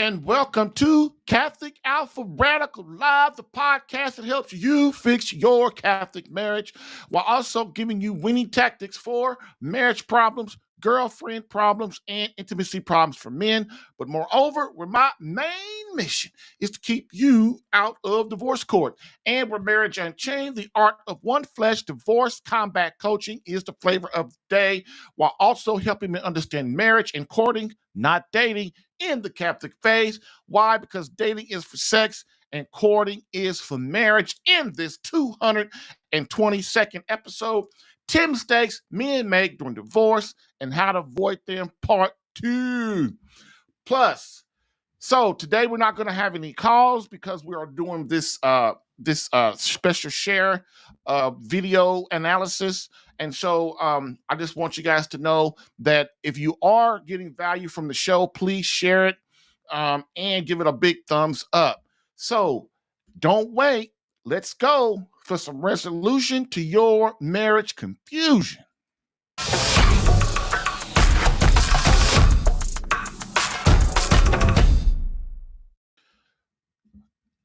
And welcome to Catholic Alpha Radical Live, the podcast that helps you fix your Catholic marriage while also giving you winning tactics for marriage problems, girlfriend problems, and intimacy problems for men. But moreover, where my main mission is to keep you out of divorce court. And where Marriage Unchained, the art of one flesh divorce combat coaching is the flavor of the day, while also helping me understand marriage and courting, not dating, in the Catholic faith. Why? Because dating is for sex and courting is for marriage. In this 222nd episode, 10 mistakes men make during divorce and how to avoid them, part 2. Plus, so today we're not going to have any calls because we are doing this special share video analysis. And so I just want you guys to know that if you are getting value from the show, please share it and give it a big thumbs up. So don't wait. Let's go for some resolution to your marriage confusion.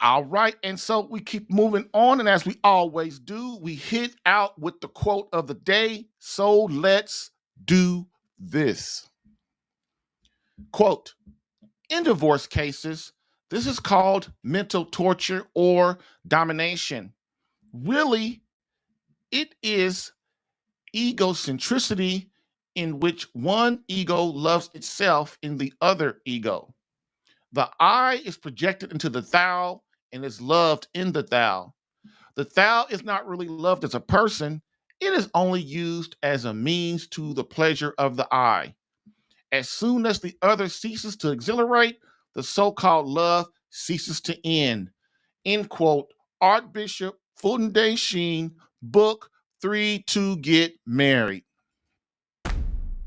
All right, and so we keep moving on, and as we always do, we hit out with the quote of the day. So let's do this. Quote, in divorce cases, this is called mental torture or domination. Really, it is egocentricity in which one ego loves itself in the other ego. The I is projected into the thou and is loved in the thou. The thou is not really loved as a person. It is only used as a means to the pleasure of the I. As soon as the other ceases to exhilarate, the so-called love ceases to end. End quote. Archbishop Fulton Day Sheen, book 3 to Get Married.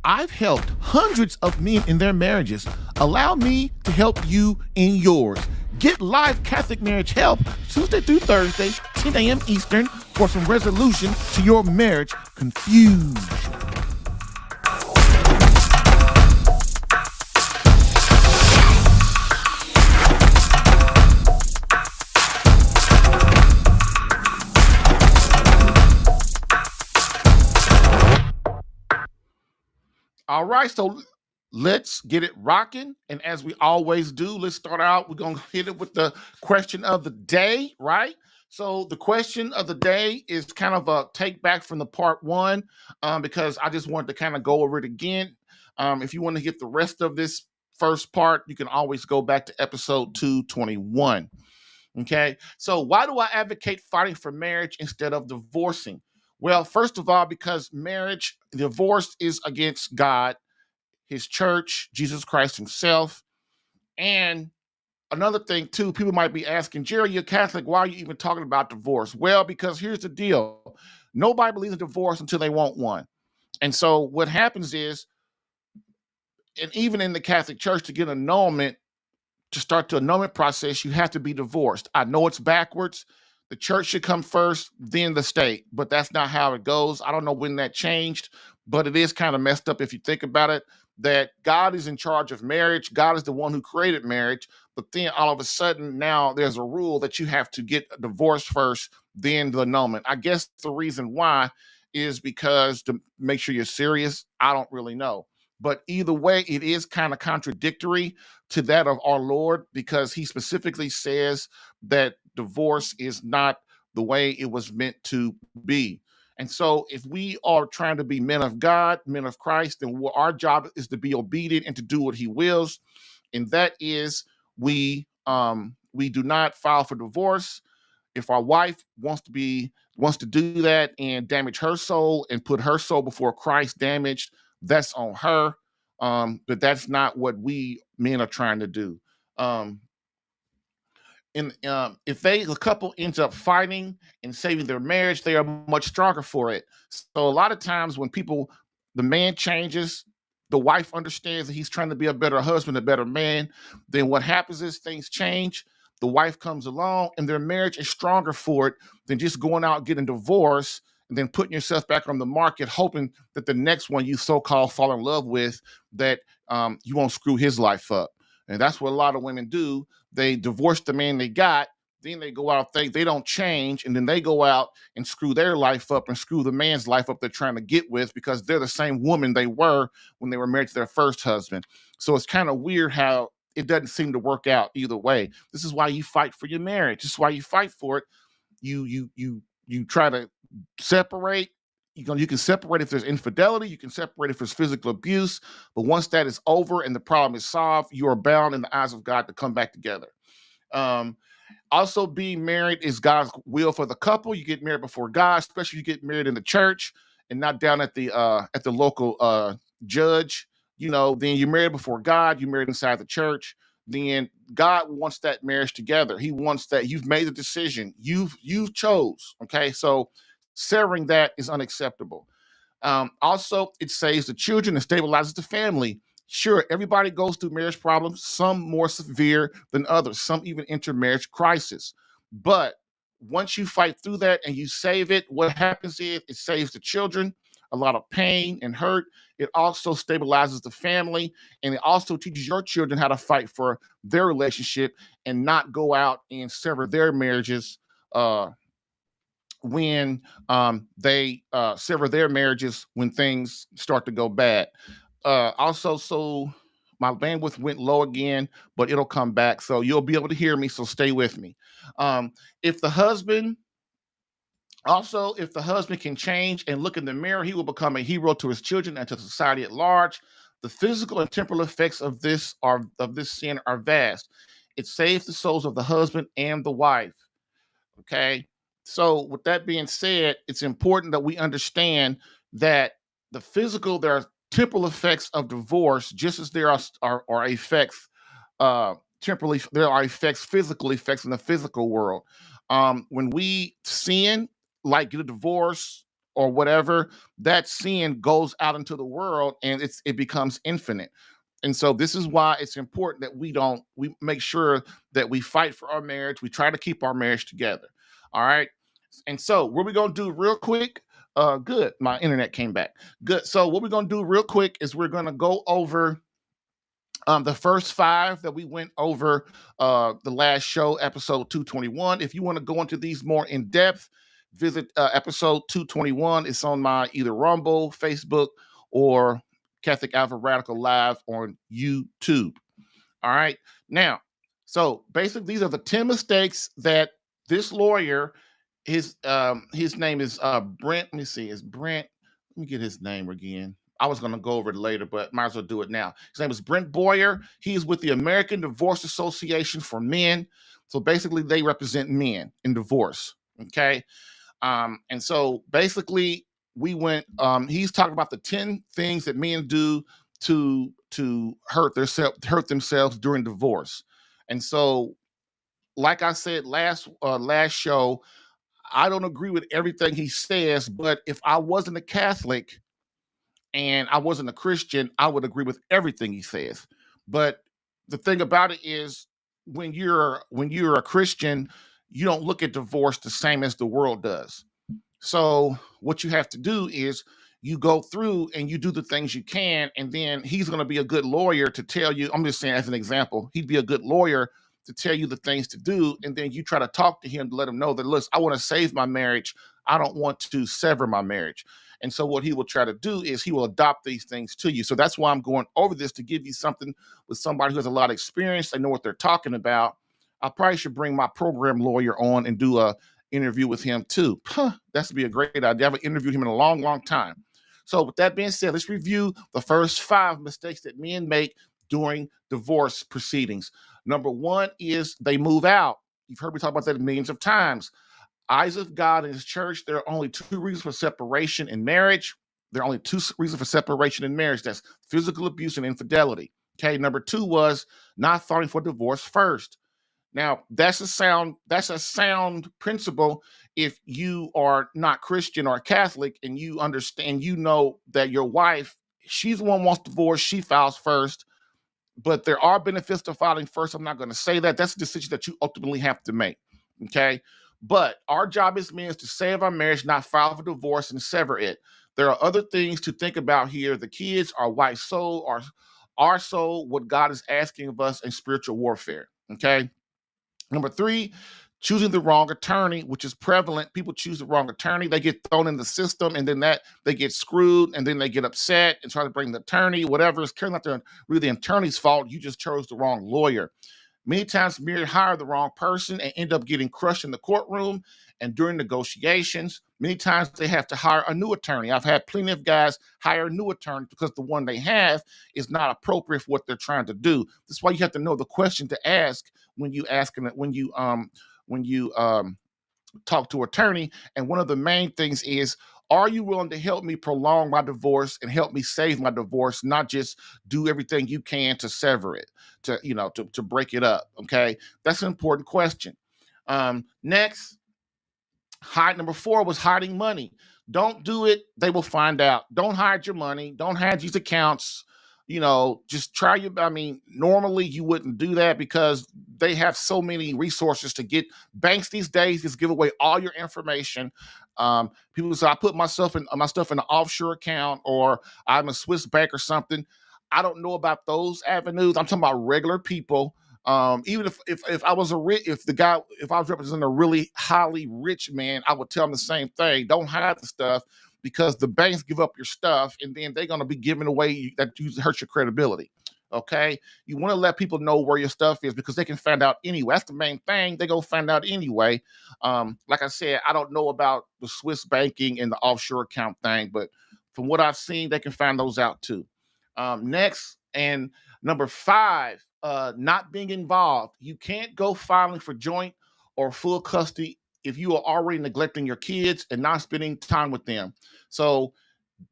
I've helped hundreds of men in their marriages. Allow me to help you in yours. Get live Catholic marriage help Tuesday through Thursday, 10 a.m. Eastern, for some resolution to your marriage confusion. All right, so let's get it rocking. And as we always do, let's start out. We're going to hit it with the question of the day, right? So the question of the day is kind of a take back from the part 1 because I just wanted to kind of go over it again. If you want to get the rest of this first part, you can always go back to episode 221. Okay, so why do I advocate fighting for marriage instead of divorcing? Well, first of all, because divorce is against God, his church, Jesus Christ himself. And another thing too, people might be asking, Jerry, you're Catholic, why are you even talking about divorce? Well, because here's the deal. Nobody believes in divorce until they want one. And so what happens is, and even in the Catholic Church, to get annulment, to start the annulment process, you have to be divorced. I know it's backwards. The church should come first, then the state, but that's not how it goes. I don't know when that changed, but it is kind of messed up if you think about it, that God is in charge of marriage. God is the one who created marriage, but then all of a sudden now there's a rule that you have to get a divorce first, then the annulment. I guess the reason why is because to make sure you're serious. I don't really know. But either way, it is kind of contradictory to that of our Lord, because he specifically says that divorce is not the way it was meant to be. And so if we are trying to be men of God, men of Christ, then our job is to be obedient and to do what he wills. And that is we do not file for divorce. If our wife wants to do that and damage her soul and put her soul before Christ damaged, that's on her. But that's not what we men are trying to do. If a couple ends up fighting and saving their marriage, they are much stronger for it. So a lot of times when the man changes, the wife understands that he's trying to be a better husband, a better man, then what happens is things change. The wife comes along and their marriage is stronger for it than just going out getting divorced and then putting yourself back on the market, hoping that the next one you so-called fall in love with, that you won't screw his life up. And that's what a lot of women do. They divorce the man they got, then they go out, think they don't change, and then they go out and screw their life up and screw the man's life up they're trying to get with, because they're the same woman they were when they were married to their first husband. So it's kind of weird how it doesn't seem to work out either way. This is why you fight for your marriage. This is why you fight for it. You try to separate. You can separate if there's infidelity, you can separate if there's physical abuse, but once that is over and the problem is solved, you are bound in the eyes of God to come back together. um Also, being married is God's will for the couple. You get married before God, especially if you get married in the church and not down at the local judge. Then you're married before God, you're married inside the church. Then God wants that marriage together. He wants that you've made the decision. You've chose. Okay. So severing that is unacceptable. Also, it saves the children and stabilizes the family. Sure, everybody goes through marriage problems, some more severe than others, some even enter marriage crisis. But once you fight through that and you save it, what happens is it saves the children a lot of pain and hurt. It also stabilizes the family, and it also teaches your children how to fight for their relationship and not go out and sever their marriages when they sever their marriages when things start to go bad. Also, so my bandwidth went low again, but it'll come back. So you'll be able to hear me. So stay with me. Um, if the husband if the husband can change and look in the mirror, he will become a hero to his children and to society at large. The physical and temporal effects of this sin are vast. It saves the souls of the husband and the wife. Okay. So, with that being said, it's important that we understand that there are temporal effects of divorce, just as are effects, temporally, there are effects, physical effects in the physical world. When we sin, like get a divorce or whatever, that sin goes out into the world and it becomes infinite. And so this is why it's important that we make sure that we fight for our marriage. We try to keep our marriage together. All right. And so what we're gonna do real quick. Good. My internet came back. Good. So what we're gonna do real quick is we're gonna go over the first five that we went over the last show, episode 221. If you want to go into these more in depth, visit episode 221. It's on my either Rumble, Facebook, or Catholic Alpha Radical Live on YouTube. All right. Now, so basically, these are the 10 mistakes that this lawyer, his name is Brent. Let me see, is Brent. Let me get his name again. I was going to go over it later, but might as well do it now. His name is Brent Boyer. He's with the American Divorce Association for Men. So basically, they represent men in divorce. Okay. And so basically, he's talking about the 10 things that men do to hurt themselves during divorce. And so, like I said last show, I don't agree with everything he says, but if I wasn't a Catholic and I wasn't a Christian, I would agree with everything he says. But the thing about it is, when you're a Christian, you don't look at divorce the same as the world does. So what you have to do is you go through and you do the things you can, and then he's going to be a good lawyer to tell you. I'm just saying as an example, he'd be a good lawyer to tell you the things to do, and then you try to talk to him to let him know that, look, I want to save my marriage. I don't want to sever my marriage. And so what he will try to do is he will adopt these things to you. So that's why I'm going over this, to give you something with somebody who has a lot of experience. They know what they're talking about. I probably should bring my program lawyer on and do a interview with him too. That's be a great idea. I haven't interviewed him in a long, long time. So with that being said, let's review the first 5 mistakes that men make during divorce proceedings. Number 1 is they move out. You've heard me talk about that millions of times. Eyes of God and his church, there are only 2 reasons for separation in marriage. There are only 2 reasons for separation in marriage. That's physical abuse and infidelity. Okay, number 2 was not filing for divorce first. Now, that's a sound principle if you are not Christian or Catholic and you understand, that your wife, she's the one who wants divorce, she files first, but there are benefits to filing first. I'm not going to say that. That's a decision that you ultimately have to make. Okay. But our job as men is to save our marriage, not file for divorce and sever it. There are other things to think about here. The kids, our wife's soul, also what God is asking of us in spiritual warfare. Okay. Number three, choosing the wrong attorney, which is prevalent. People choose the wrong attorney. They get thrown in the system, and then that they get screwed, and then they get upset and try to bring the attorney, whatever. It's not really the attorney's fault. You just chose the wrong lawyer. Many times, Mary hire the wrong person and end up getting crushed in the courtroom and during negotiations. Many times, they have to hire a new attorney. I've had plenty of guys hire a new attorney because the one they have is not appropriate for what they're trying to do. That's why you have to know the question to ask when you talk to attorney. And one of the main things is, are you willing to help me prolong my divorce and help me save my divorce, not just do everything you can to sever it, to break it up? Okay, that's an important question. Next, number 4 was hiding money. Don't do it. They will find out. Don't hide your money. Don't hide these accounts. Just try normally you wouldn't do that because they have so many resources to get. Banks these days just give away all your information. People say, I put my stuff in an offshore account, or I'm a Swiss bank or something. I don't know about those avenues. I'm talking about regular people. Even if I was if I was representing a really highly rich man, I would tell him the same thing. Don't hide the stuff, because the banks give up your stuff, and then they're going to be giving away that hurts your credibility. Okay, you want to let people know where your stuff is, because they can find out anyway. That's the main thing. They go find out anyway. Like I said, I don't know about the Swiss banking and the offshore account thing, but from what I've seen, they can find those out too. Next, and number 5, not being involved. You can't go filing for joint or full custody if you are already neglecting your kids and not spending time with them. So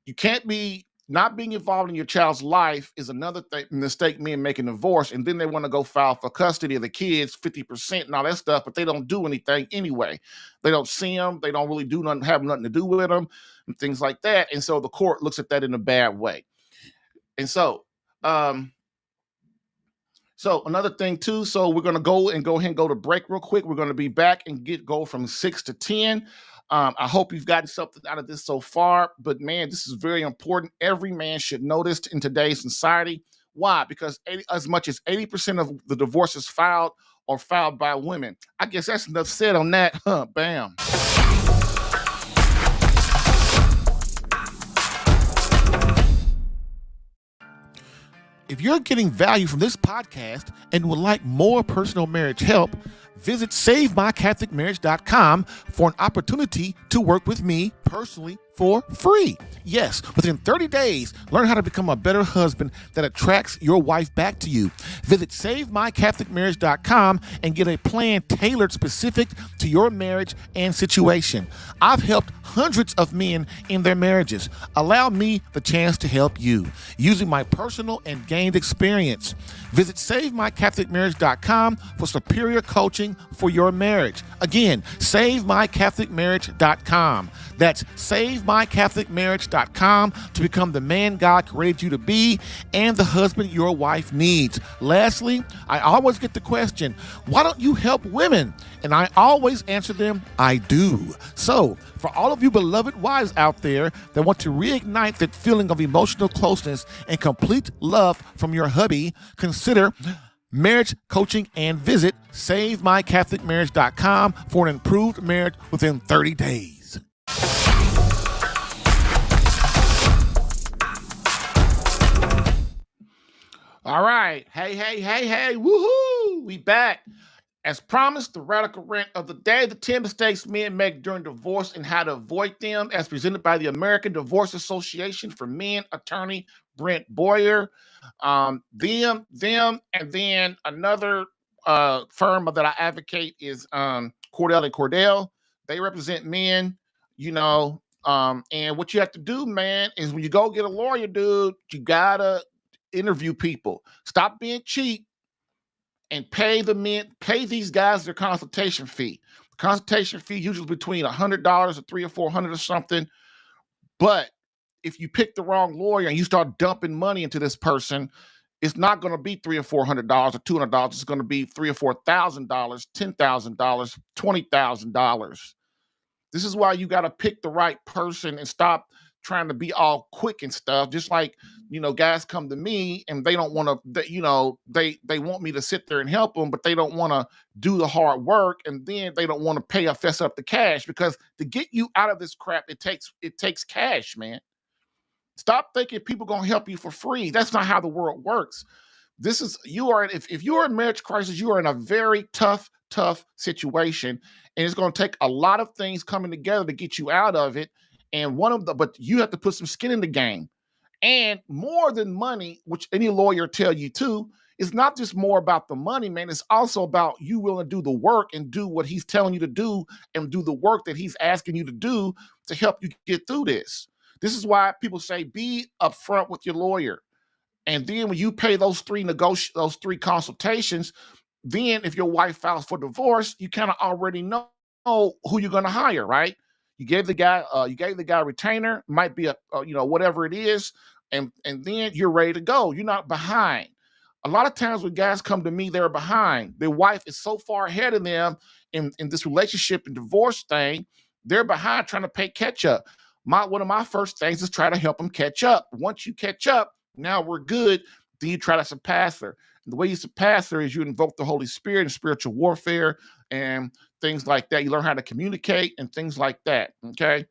you can't be not being involved in your child's life is another mistake men make in divorce. And then they want to go file for custody of the kids, 50% and all that stuff, but they don't do anything anyway. They don't see them. They don't really have nothing to do with them and things like that. And so the court looks at that in a bad way. And so another thing too, so we're going to go ahead and go to break real quick. We're going to be back and go from 6 to 10. I hope you've gotten something out of this so far, but man, this is very important. Every man should know this in today's society. Why? Because as much as 80% of the divorces filed are filed by women. I guess that's enough said on that. Bam. If you're getting value from this podcast and would like more personal marriage help, visit SaveMyCatholicMarriage.com for an opportunity to work with me personally for free. Yes, within 30 days, learn how to become a better husband that attracts your wife back to you. Visit SaveMyCatholicMarriage.com and get a plan tailored specific to your marriage and situation. I've helped hundreds of men in their marriages. Allow me the chance to help you using my personal and gained experience. Visit SaveMyCatholicMarriage.com for superior coaching for your marriage. Again, SaveMyCatholicMarriage.com. That's SaveMyCatholicMarriage.com to become the man God created you to be and the husband your wife needs. Lastly, I always get the question, why don't you help women? And I always answer them, I do. So, for all of you beloved wives out there that want to reignite that feeling of emotional closeness and complete love from your hubby, consider marriage coaching and visit SaveMyCatholicMarriage.com for an improved marriage within 30 days. All right. Hey. Woohoo. We back. As promised, the radical rant of the day, the 10 mistakes men make during divorce and how to avoid them, as presented by the American Divorce Association for Men, attorney Brent Boyer. Them, and then another firm that I advocate is Cordell & Cordell. They represent men, and what you have to do, man, is when you go get a lawyer, dude, you gotta interview people. Stop being cheap and pay these guys their consultation fee. The consultation fee usually between $100 or $300 or $400 or something. But if you pick the wrong lawyer and you start dumping money into this person, it's not going to be $300 or $400 or $200. It's going to be $3,000 or $4,000, $10,000, $20,000. This is why you got to pick the right person and stop trying to be all quick and stuff. Just like, guys come to me and they don't want to, they want me to sit there and help them, but they don't want to do the hard work, and then they don't want to pay or fess up the cash, because to get you out of this crap, it takes cash, man. Stop thinking people gonna help you for free. That's not how the world works. If you are in marriage crisis, you are in a very tough situation, and it's going to take a lot of things coming together to get you out of it. And but you have to put some skin in the game. And more than money, which any lawyer tell you too, it's not just more about the money, man. It's also about you willing to do the work and do what he's telling you to do, and do the work that he's asking you to do to help you get through this. This is why people say be upfront with your lawyer. And then when you pay those three consultations, then if your wife files for divorce, you kind of already know who you're going to hire, right? You gave the guy a retainer, might be whatever it is, and then you're ready to go. You're not behind. A lot of times when guys come to me, they're behind. Their wife is so far ahead of them in this relationship and divorce thing, they're behind trying to pay catch up. One of my first things is try to help them catch up. Once you catch up, now we're good. Then you try to surpass her. And the way you surpass her is you invoke the Holy Spirit and spiritual warfare and things like that. You learn how to communicate and things like that. Okay.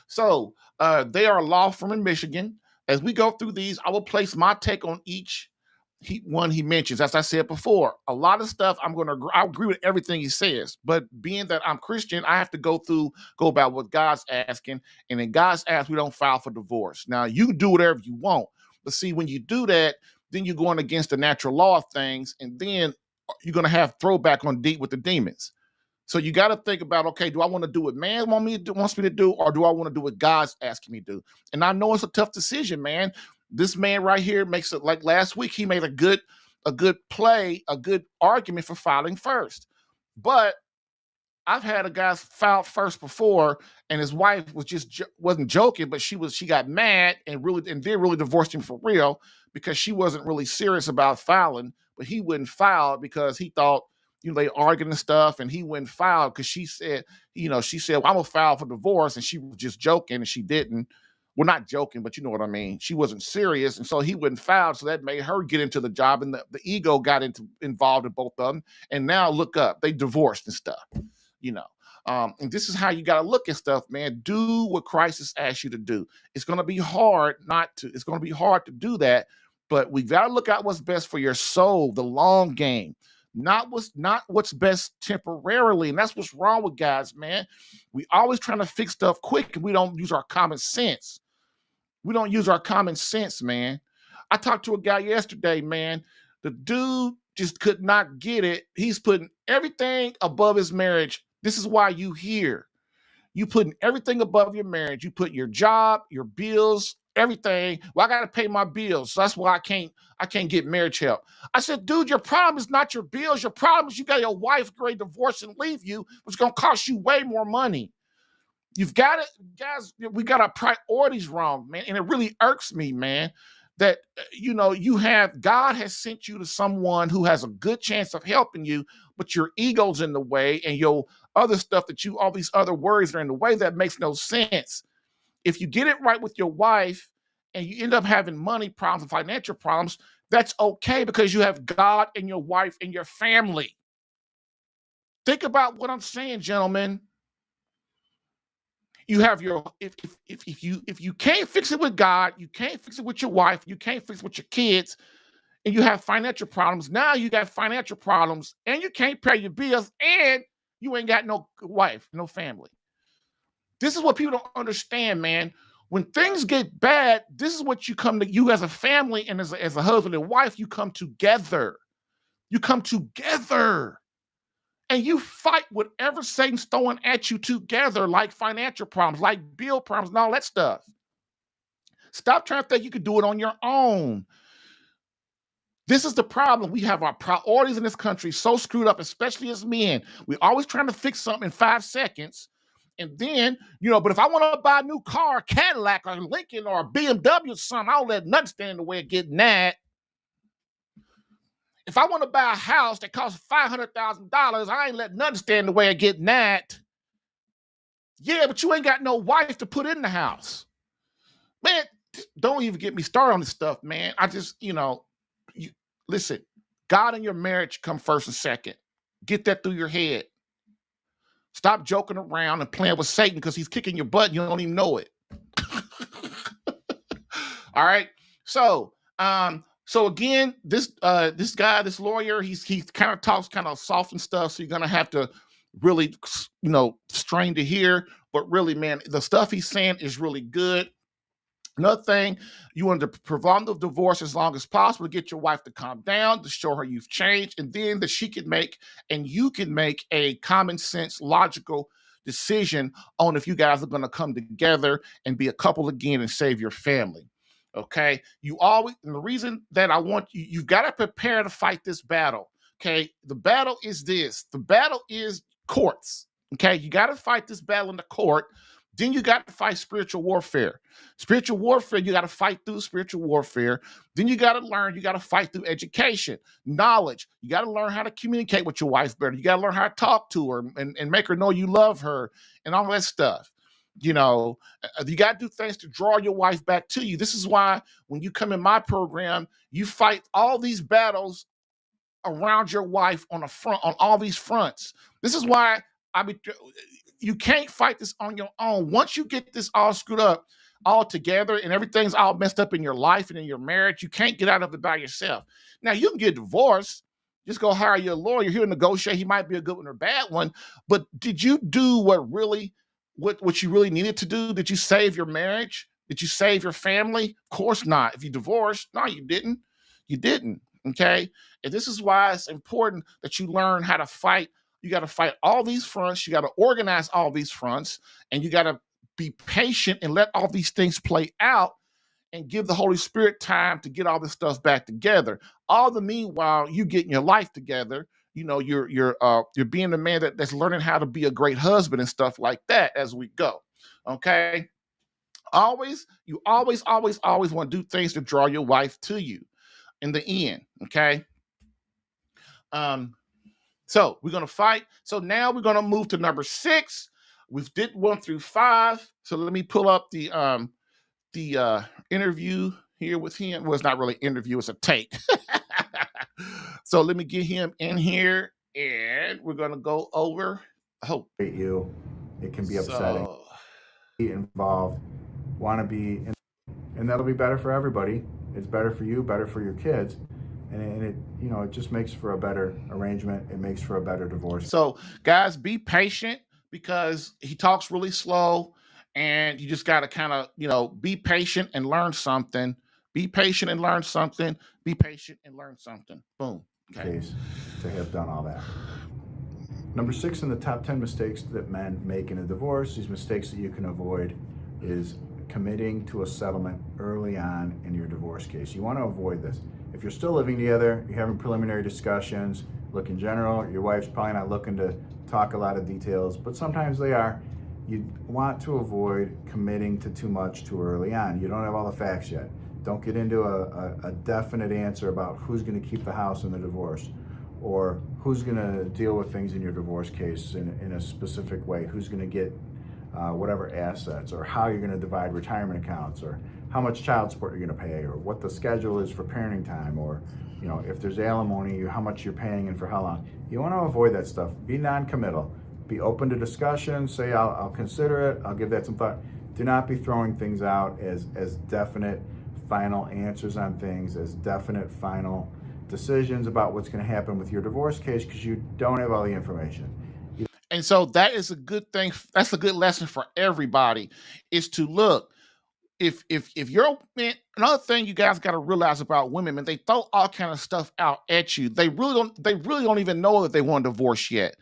So they are a law firm in Michigan. As we go through these, I will place my take on each one he mentions. As I said before, a lot of stuff I agree with everything he says, but being that I'm Christian, I have to go about what God's asking, and in God's ask, we don't file for divorce. Now you can do whatever you want, but see, when you do that, then you're going against the natural law of things, and then you're going to have throwback on deep with the demons. So you got to think about, okay, do I want to do what man wants me to do, or do I want to do what God's asking me to do? And I know it's a tough decision, man. This man right here makes it, like last week, he made a good play, a good argument for filing first. But I've had a guy file first before, and his wife wasn't joking, but she got mad and then really divorced him for real, because she wasn't really serious about filing, but he wouldn't file because he thought, they arguing and stuff, and he wouldn't file because she said, well, I'm gonna file for divorce, and she was just joking, and she didn't. Well, not joking, but you know what I mean. She wasn't serious, and so he wouldn't file. So that made her get into the job, and the ego got involved in both of them. And now look up, they divorced and stuff. And this is how you got to look at stuff, man. Do what Christ has asked you to do. It's going to be hard it's going to be hard to do that, but we got to look at what's best for your soul, the long game, not what's best temporarily. And that's what's wrong with guys, man. We always trying to fix stuff quick, and we don't use our common sense. Man. I talked to a guy yesterday, man. The dude just could not get it. He's putting everything above his marriage. This is why you putting everything above your marriage. You put your job, your bills, everything. Well, I got to pay my bills. So that's why I can't get marriage help. I said, dude, your problem is not your bills. Your problem is you got your wife ready to divorce and leave you, which is going to cost you way more money. You've got it, guys. We got our priorities wrong, man. And it really irks me, man, that, God has sent you to someone who has a good chance of helping you, but your ego's in the way, and your other stuff all these other worries are in the way. That makes no sense. If you get it right with your wife and you end up having money problems and financial problems, that's okay, because you have God and your wife and your family. Think about what I'm saying, gentlemen. You have if you can't fix it with God, you can't fix it with your wife, you can't fix it with your kids, and you have financial problems. Now you got financial problems, and you can't pay your bills, and you ain't got no wife, no family. This is what people don't understand, man. When things get bad, this is what you as a family, and as a husband and wife, you come together. You come together. And you fight whatever Satan's throwing at you together, like financial problems, like bill problems, and all that stuff. Stop trying to think you can do it on your own. This is the problem. We have our priorities in this country so screwed up, especially as men. We're always trying to fix something in 5 seconds. And then, but if I want to buy a new car, a Cadillac or a Lincoln or a BMW or something, I don't let nothing stand in the way of getting that. If I want to buy a house that costs $500,000, I ain't letting nothing stand in the way of getting that. Yeah, but you ain't got no wife to put in the house. Man, don't even get me started on this stuff, man. I just, you listen, God and your marriage come first and second. Get that through your head. Stop joking around and playing with Satan because he's kicking your butt and you don't even know it. All right. So again, this guy, this lawyer, he kind of talks kind of soft and stuff. So you're gonna have to really, strain to hear. But really, man, the stuff he's saying is really good. Another thing, you want to prolong the divorce as long as possible to get your wife to calm down, to show her you've changed, and then that she can make and you can make a common sense, logical decision on if you guys are going to come together and be a couple again and save your family. Okay. And the reason that I want you've got to prepare to fight this battle. Okay. The battle is courts. Okay. You got to fight this battle in the court. Then you got to fight spiritual warfare. Spiritual warfare, you got to fight through spiritual warfare. Then you got to fight through education, knowledge. You got to learn how to communicate with your wife better. You got to learn how to talk to her and make her know you love her and all that stuff. You got to do things to draw your wife back to you. This is why when you come in my program, you fight all these battles around your wife on all these fronts. This is why you can't fight this on your own. Once you get this all screwed up all together and everything's all messed up in your life and in your marriage, you can't get out of it by yourself. Now, you can get divorced. Just go hire your lawyer. He'll negotiate. He might be a good one or a bad one. But did you do what you really needed to do? Did you save your marriage? Did you save your family? Of course not. If you divorced, no, you didn't. You didn't. Okay. And this is why it's important that you learn how to fight. You got to fight all these fronts. You got to organize all these fronts, and you got to be patient and let all these things play out and give the Holy Spirit time to get all this stuff back together. All the meanwhile, you getting your life together. You're being the man that's learning how to be a great husband and stuff like that as we go. Okay. You always want to do things to draw your wife to you in the end. Okay. So we're going to fight. So now we're going to move to number 6. We've did 1 through 5. So let me pull up the interview here with him. Well, it's not really interview, it's a tape. So let me get him in here and we're going to go over. It can be upsetting. Be involved, want to be, and that'll be better for everybody. It's better for you, better for your kids. And it just makes for a better arrangement. It makes for a better divorce. So guys, be patient because he talks really slow and you just got to kind of, be patient and learn something. Be patient and learn something. Be patient and learn something. Boom. Okay. To have done all that. Number 6 in the top 10 mistakes that men make in a divorce, these mistakes that you can avoid, is committing to a settlement early on in your divorce case. You want to avoid this. If you're still living together, you're having preliminary discussions, look, in general, your wife's probably not looking to talk a lot of details, but sometimes they are. You want to avoid committing to too much too early on. You don't have all the facts yet. Don't get into a definite answer about who's going to keep the house in the divorce, or who's going to deal with things in your divorce case in a specific way, who's going to get whatever assets, or how you're going to divide retirement accounts, or how much child support you're going to pay, or what the schedule is for parenting time, or if there's alimony, how much you're paying and for how long. You want to avoid that stuff. Be non-committal. Be open to discussion. Say, I'll consider it. I'll give that some thought. Do not be throwing things out as definite final answers on things, as definite final decisions about what's going to happen with your divorce case, because you don't have all the information. And so that is a good thing. That's a good lesson for everybody, is to look. If you're, man, another thing you guys got to realize about women, man, they throw all kind of stuff out at you. They really don't even know that they want a divorce yet.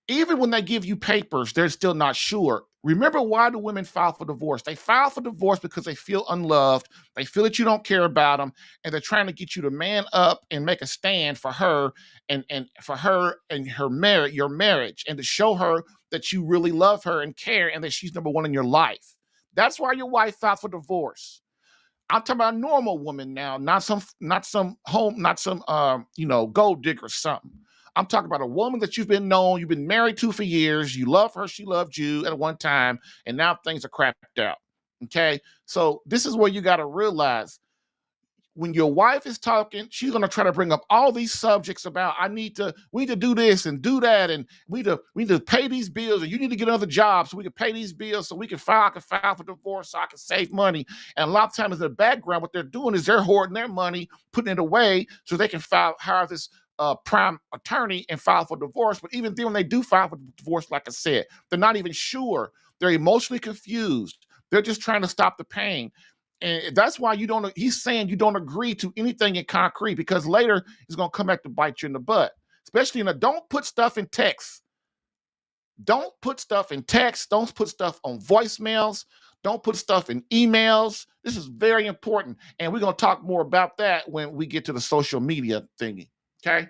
Even when they give you papers, they're still not sure. Remember, why do women file for divorce? They file for divorce because they feel unloved. They feel that you don't care about them, and they're trying to get you to man up and make a stand for her and for her and her marriage, your marriage, and to show her that you really love her and care and that she's number one in your life. That's why your wife filed for divorce. I'm talking about a normal woman now, not some gold digger or something. I'm talking about a woman that you've been married to for years. You love her, she loved you at one time, and now things are crapped out. Okay. So this is where you got to realize when your wife is talking, she's gonna try to bring up all these subjects about we need to do this and do that, and we need to pay these bills, and you need to get another job so we can pay these bills, so I can file for divorce, so I can save money. And a lot of times in the background, what they're doing is they're hoarding their money, putting it away so they can hire this prime attorney and file for divorce. But even then, when they do file for divorce, like I said, they're not even sure. They're emotionally confused. They're just trying to stop the pain. And that's why he's saying you don't agree to anything in concrete, because later it's going to come back to bite you in the butt. Especially don't put stuff in text. Don't put stuff in text. Don't put stuff on voicemails. Don't put stuff in emails. This is very important. And we're going to talk more about that when we get to the social media thingy. Okay?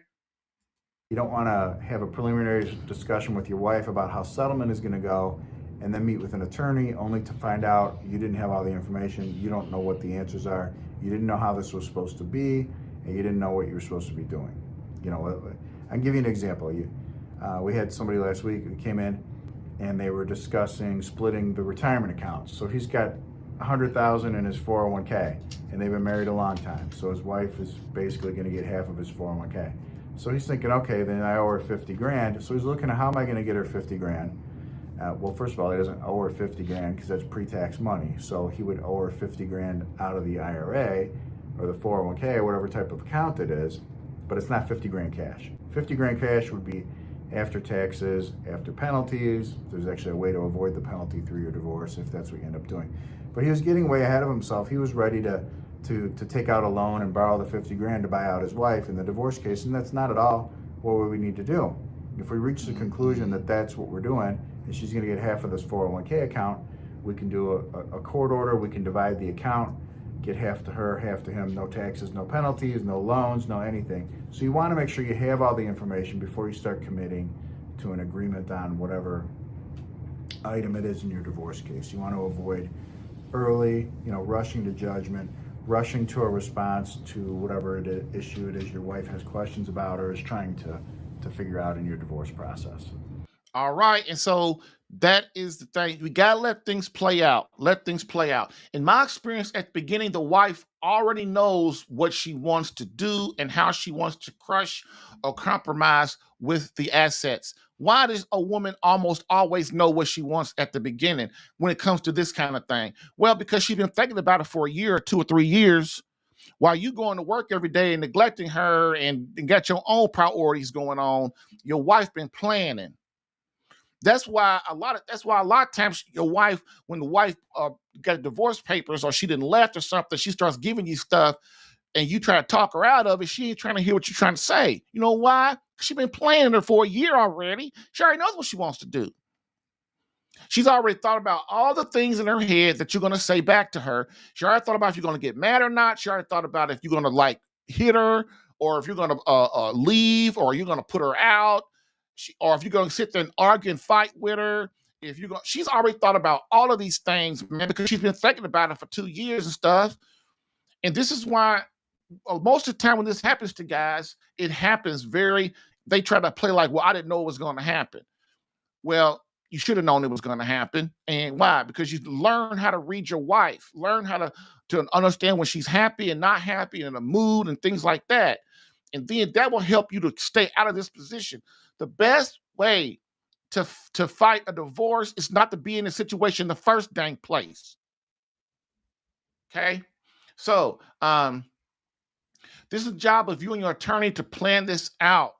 You don't want to have a preliminary discussion with your wife about how settlement is going to go and then meet with an attorney only to find out you didn't have all the information, you don't know what the answers are, you didn't know how this was supposed to be, and you didn't know what you were supposed to be doing. I can give you an example. We had somebody last week who came in and they were discussing splitting the retirement accounts. So he's got $100,000 in his 401k, and they've been married a long time. So his wife is basically going to get half of his 401k. So he's thinking, okay, then I owe her 50 grand. So he's looking at how am I going to get her 50 grand? Well, first of all, he doesn't owe her 50 grand because that's pre-tax money. So he would owe her 50 grand out of the IRA or the 401k or whatever type of account it is, but it's not 50 grand cash. 50 grand cash would be after taxes, after penalties. There's actually a way to avoid the penalty through your divorce if that's what you end up doing. But he was getting way ahead of himself. He was ready to take out a loan and borrow the 50 grand to buy out his wife in the divorce case, and that's not at all what we need to do. If we reach the conclusion that that's what we're doing, and she's going to get half of this 401k account, we can do a court order, we can divide the account, get half to her, half to him, no taxes, no penalties, no loans, no anything. So you want to make sure you have all the information before you start committing to an agreement on whatever item it is in your divorce case. You want to avoid early, rushing to judgment, rushing to a response to whatever issue it is your wife has questions about or is trying to figure out in your divorce process. All right. And so that is the thing. We got to let things play out. Let things play out. In my experience at the beginning, the wife already knows what she wants to do and how she wants to crush or compromise with the assets. Why does a woman almost always know what she wants at the beginning when it comes to this kind of thing? Well, because she's been thinking about it for a year or 2 or 3 years. While you going to work every day and neglecting her and got your own priorities going on, your wife been planning. That's why a lot of times your wife, when the wife got divorce papers or she didn't left or something, she starts giving you stuff and you try to talk her out of it. She ain't trying to hear what you're trying to say. You know why? She's been planning her for a year already. She already knows what she wants to do. She's already thought about all the things in her head that you're going to say back to her. She already thought about if you're going to get mad or not. She already thought about if you're going to hit her or if you're going to leave or you're going to put her out. Or if you're going to sit there and argue and fight with her. She's already thought about all of these things, man, because she's been thinking about it for 2 years and stuff. And this is why most of the time when this happens to guys, it happens they try to play like, well, I didn't know it was going to happen. Well, you should have known it was going to happen. And why? Because you learn how to read your wife, learn how to understand when she's happy and not happy and in a mood and things like that. And then that will help you to stay out of this position. The best way to fight a divorce is not to be in a situation in the first dang place. Okay? So, this is the job of you and your attorney to plan this out.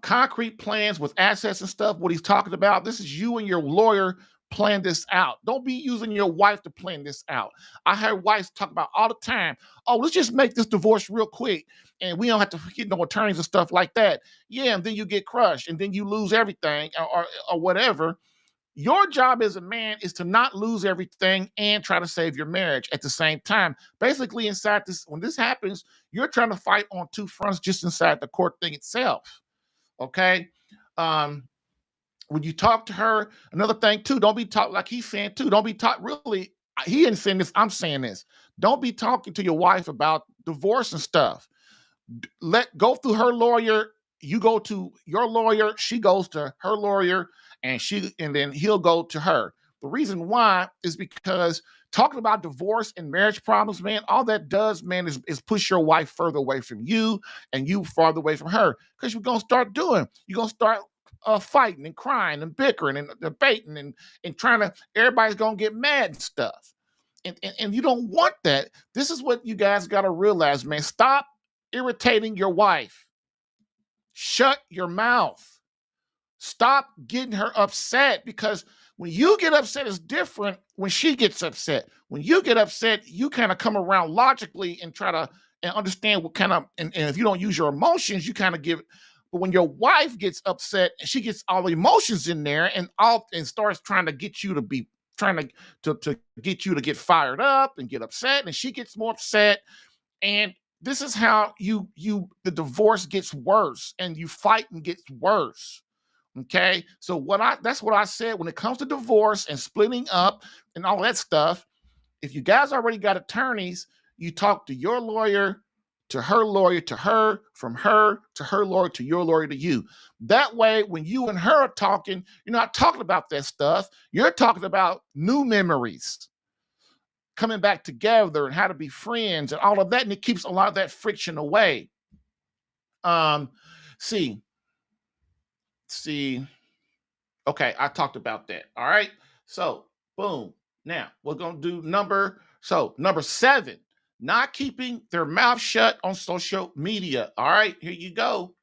Concrete plans with assets and stuff, what he's talking about, this is you and your lawyer plan this out. Don't be using your wife to plan this out. I hear wives talk about all the time, oh, let's just make this divorce real quick and we don't have to get no attorneys and stuff like that. Yeah, and then you get crushed and then you lose everything or whatever. Your job as a man is to not lose everything and try to save your marriage at the same time. Basically, when this happens, you're trying to fight on 2 fronts just inside the court thing itself. Okay. When you talk to her, another thing too, don't be talking like he's saying too. Don't be talking really. He ain't saying this. I'm saying this. Don't be talking to your wife about divorce and stuff. Go through her lawyer you go to your lawyer, she goes to her lawyer, and then he'll go to her. The reason why is because talking about divorce and marriage problems, man, all that does, man, is push your wife further away from you and you farther away from her. Because you're gonna start fighting and crying and bickering and debating and trying to, everybody's gonna get mad and stuff. And you don't want that. This is what you guys gotta realize, man. Stop irritating your wife. Shut your mouth. Stop getting her upset, because when you get upset, it's different when she gets upset. When you get upset, you kind of come around logically and try to and understand what kind of, and if you don't use your emotions, you kind of give. But when your wife gets upset, she gets all the emotions in there and starts trying to get you to be trying to get you to get fired up and get upset, and she gets more upset. And this is how the divorce gets worse, and you fight and gets worse. Okay. So that's what I said when it comes to divorce and splitting up and all that stuff. If you guys already got attorneys, you talk to your lawyer, to her lawyer, to her, from her to her lawyer, to your lawyer, to you. That way, when you and her are talking, you're not talking about that stuff. You're talking about new memories, coming back together, and how to be friends and all of that. And it keeps a lot of that friction away. See. Okay, I talked about that. All right. So, boom. Now we're gonna do number 7, not keeping their mouth shut on social media. All right, here you go.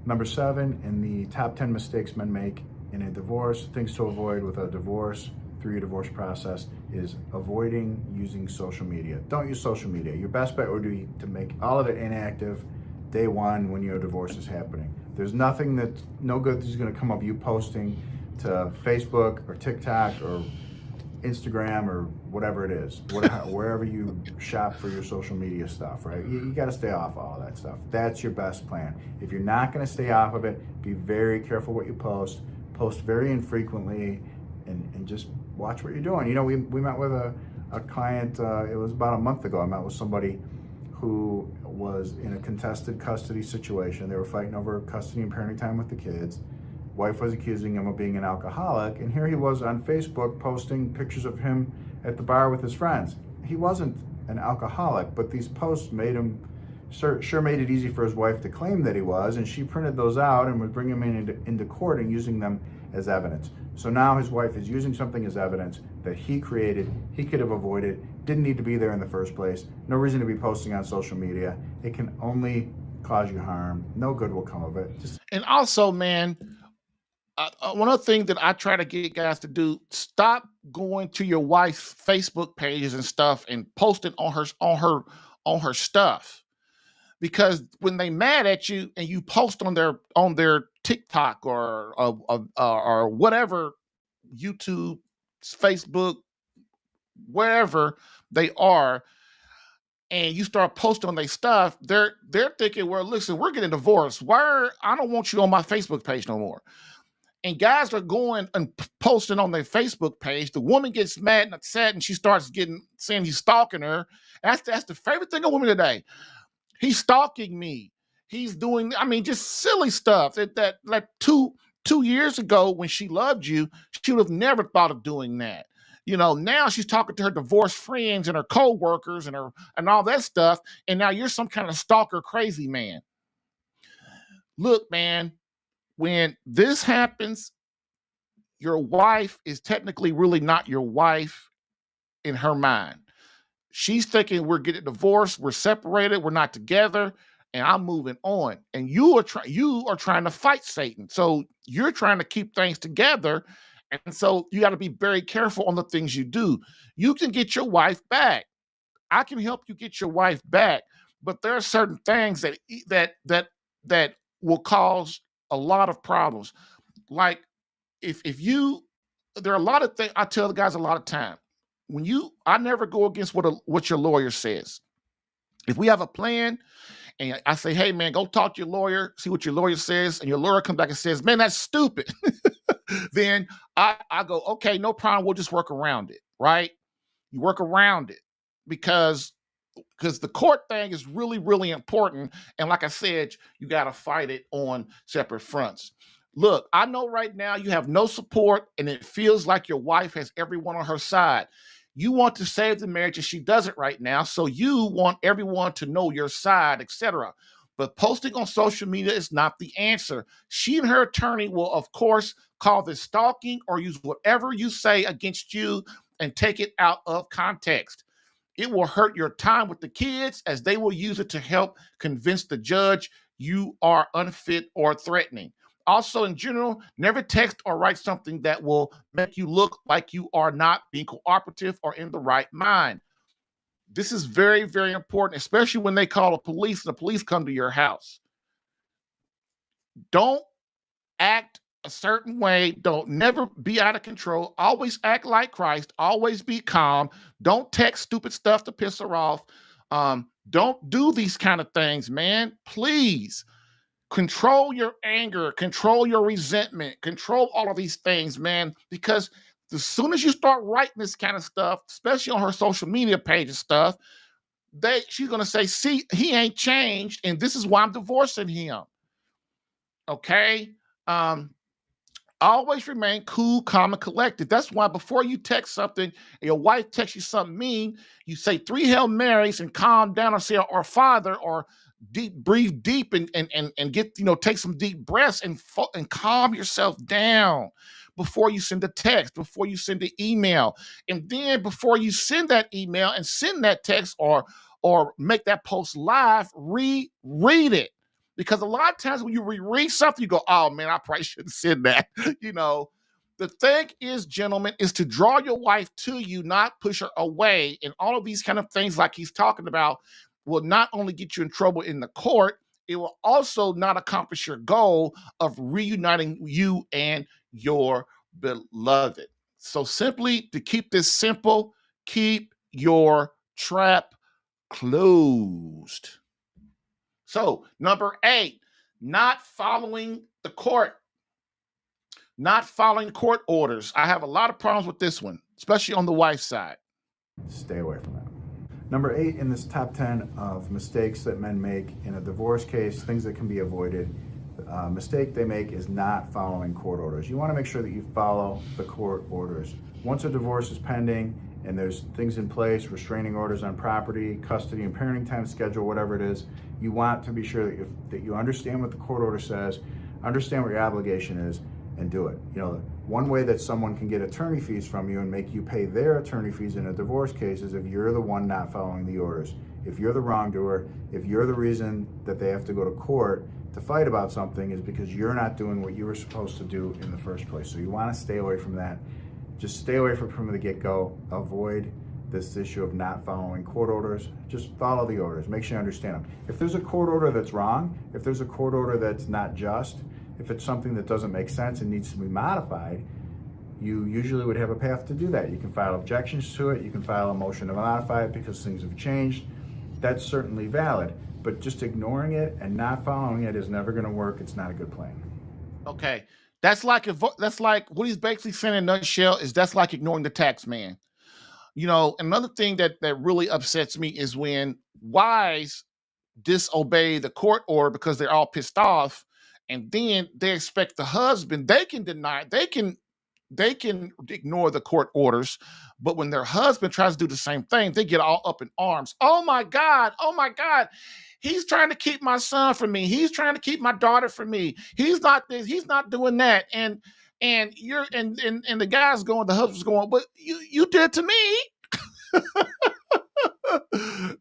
Number 7 in the top 10 mistakes men make in a divorce, things to avoid with a divorce through your divorce process, is avoiding using social media. Don't use social media. Your best bet would be to make all of it inactive day one when your divorce is happening. There's nothing that's no good that's going to come of you posting to Facebook or TikTok or Instagram or whatever it is, wherever you shop for your social media stuff, right? You got to stay off all that stuff. That's your best plan. If you're not going to stay off of it, be very careful what you post. Post very infrequently, and just watch what you're doing. You know, we met with a client, it was about a month ago. I met with somebody who was in a contested custody situation. They were fighting over custody and parenting time with the kids. Wife was accusing him of being an alcoholic, and here he was on Facebook posting pictures of him at the bar with his friends. He wasn't an alcoholic, but these posts made him sure made it easy for his wife to claim that he was, and she printed those out and would bring him into court and using them as evidence. So now his wife is using something as evidence that he created, he could have avoided, didn't need to be there in the first place, no reason to be posting on social media. It can only cause you harm. No good will come of it. And also, man, one other thing that I try to get guys to do: stop going to your wife's Facebook pages and stuff and posting on her stuff. Because when they mad at you and you post on their TikTok or whatever, YouTube, Facebook, wherever they are, and you start posting on their stuff, they're thinking, well, listen, we're getting divorced. I don't want you on my Facebook page no more. And guys are going and posting on their Facebook page. The woman gets mad and upset, and she starts saying he's stalking her. That's the favorite thing of women today. He's stalking me. He's doing, just silly stuff. That like 2 years ago when she loved you, she would have never thought of doing that. You know, now she's talking to her divorced friends and her co-workers and all that stuff. And now you're some kind of stalker crazy man. Look, man, when this happens, your wife is technically really not your wife in her mind. She's thinking we're getting divorced, we're separated, we're not together, and I'm moving on. And you are trying to fight Satan. So you're trying to keep things together. And so you got to be very careful on the things you do. You can get your wife back. I can help you get your wife back, but there are certain things that will cause a lot of problems. Like if there are a lot of things I tell the guys a lot of time. I never go against what your lawyer says. If we have a plan and I say, hey man, go talk to your lawyer, see what your lawyer says, and your lawyer comes back and says, man, that's stupid. Then I go, okay, no problem. We'll just work around it, right? You work around it because because the court thing is really, really important. And like I said, you got to fight it on separate fronts. Look, I know right now you have no support and it feels like your wife has everyone on her side. You want to save the marriage and she doesn't right now. So you want everyone to know your side, etc. But posting on social media is not the answer. She and her attorney will, of course, call this stalking or use whatever you say against you and take it out of context. It will hurt your time with the kids as they will use it to help convince the judge you are unfit or threatening. Also, in general, never text or write something that will make you look like you are not being cooperative or in the right mind. This is very, very important, especially when they call the police and the police come to your house. Don't act a certain way. Don't never be out of control. Always act like Christ. Always be calm. Don't text stupid stuff to piss her off. Don't do these kind of things, man. Please control your anger, control your resentment, control all of these things, man. Because as soon as you start writing this kind of stuff, especially on her social media page and stuff, she's gonna say, "See, he ain't changed, and this is why I'm divorcing him." Okay. Always remain cool, calm, and collected. That's why before you text something, and your wife texts you something mean, you say 3 Hail Marys and calm down, or say our Father, or breathe deep and get, take some deep breaths and calm yourself down before you send a text, before you send an email. And then before you send that email and send that text or make that post live, reread it. Because a lot of times when you reread something, you go, "Oh man, I probably shouldn't send that." The thing is, gentlemen, is to draw your wife to you, not push her away. And all of these kind of things like he's talking about will not only get you in trouble in the court, it will also not accomplish your goal of reuniting you and your beloved. So simply, to keep this simple, keep your trap closed. So, number 8, not following the court. Not following court orders. I have a lot of problems with this one, especially on the wife's side. Stay away from that. Number 8 in this top 10 of mistakes that men make in a divorce case, things that can be avoided. Mistake they make is not following court orders. You want to make sure that you follow the court orders. Once a divorce is pending and there's things in place, restraining orders on property, custody and parenting time schedule, whatever it is, you want to be sure that you understand what the court order says, understand what your obligation is, and do it. One way that someone can get attorney fees from you and make you pay their attorney fees in a divorce case is if you're the one not following the orders. If you're the wrongdoer, if you're the reason that they have to go to court to fight about something, is because you're not doing what you were supposed to do in the first place. So you want to stay away from that. Just stay away from the get-go. Avoid this issue of not following court orders. Just follow the orders. Make sure you understand them. If there's a court order that's wrong, if there's a court order that's not just, if it's something that doesn't make sense and needs to be modified, you usually would have a path to do that. You can file objections to it. You can file a motion to modify it because things have changed. That's certainly valid. But just ignoring it and not following it is never going to work. It's not a good plan. Okay. That's like what he's basically saying in a nutshell is that's like ignoring the tax man. Another thing that really upsets me is when wives disobey the court order because they're all pissed off, and then they expect the husband, they can ignore the court orders, but when their husband tries to do the same thing, they get all up in arms. Oh my God, he's trying to keep my son from me. He's trying to keep my daughter from me. He's not this, he's not doing that. And the guy's going, the husband's going, "But you did to me."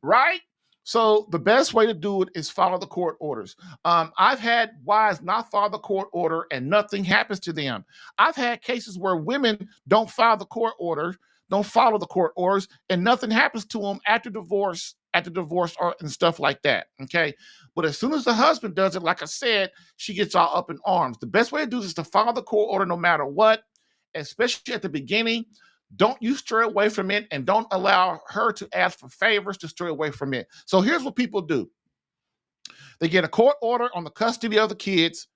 Right? So the best way to do it is follow the court orders. I've had wives not follow the court order and nothing happens to them. I've had cases where women don't follow the court orders, and nothing happens to them after divorce and stuff like that. Okay. But as soon as the husband does it, like I said, she gets all up in arms. The best way to do this is to follow the court order no matter what, especially at the beginning. Don't you stray away from it, and don't allow her to ask for favors to stray away from it. So here's what people do. They get a court order on the custody of the kids.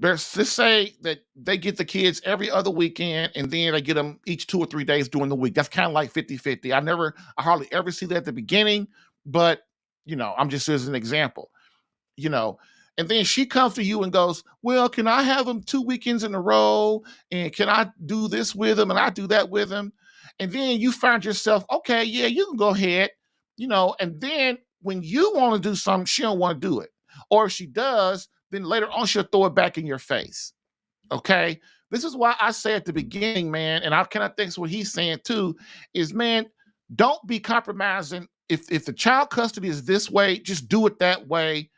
let's say that they get the kids every other weekend and then they get them each 2 or 3 days during the week. That's kind of like 50-50. I hardly ever see that at the beginning, but I'm just as an example, you know. And then she comes to you and goes, "Well, can I have them 2 weekends in a row? And can I do this with them? And I do that with them." And then you find yourself, okay, yeah, you can go ahead, and then when you want to do something, she don't want to do it. Or if she does, then later on she'll throw it back in your face. Okay. This is why I say at the beginning, man, and I kind of think what he's saying too, is man, don't be compromising. If the child custody is this way, just do it that way.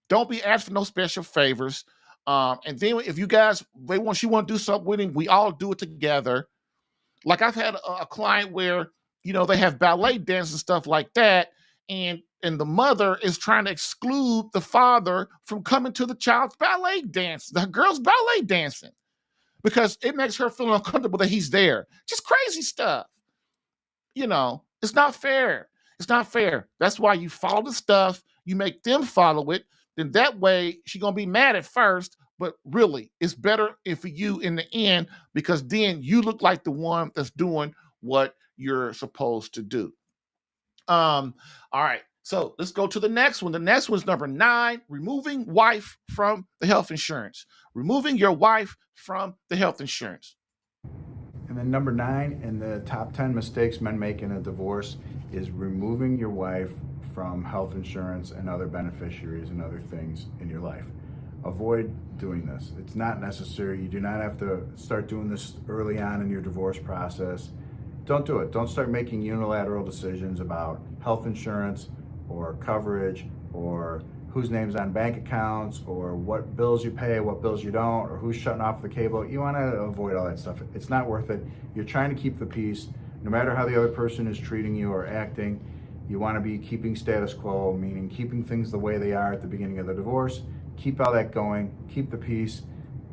Don't be asked for no special favors. And then if you guys she want to do something with him, we all do it together. Like I've had a client where they have ballet dance and stuff like that, and the mother is trying to exclude the father from coming to the child's ballet dance, the girl's ballet dancing, because it makes her feel uncomfortable that he's there. Just crazy stuff. It's not fair. It's not fair. That's why you follow the stuff, you make them follow it. Then that way she's gonna be mad at first, but really it's better for you in the end, because then you look like the one that's doing what you're supposed to do. All right. So let's go to the next one. The next one's number 9, removing wife from the health insurance. Removing your wife from the health insurance. And then number 9 in the top 10 mistakes men make in a divorce is removing your wife from health insurance and other beneficiaries and other things in your life. Avoid doing this. It's not necessary. You do not have to start doing this early on in your divorce process. Don't do it. Don't start making unilateral decisions about health insurance or coverage or whose name's on bank accounts or what bills you pay, what bills you don't, or who's shutting off the cable. You want to avoid all that stuff. It's not worth it. You're trying to keep the peace. No matter how the other person is treating you or acting, you want to be keeping status quo, meaning keeping things the way they are at the beginning of the divorce. Keep all that going. Keep the peace.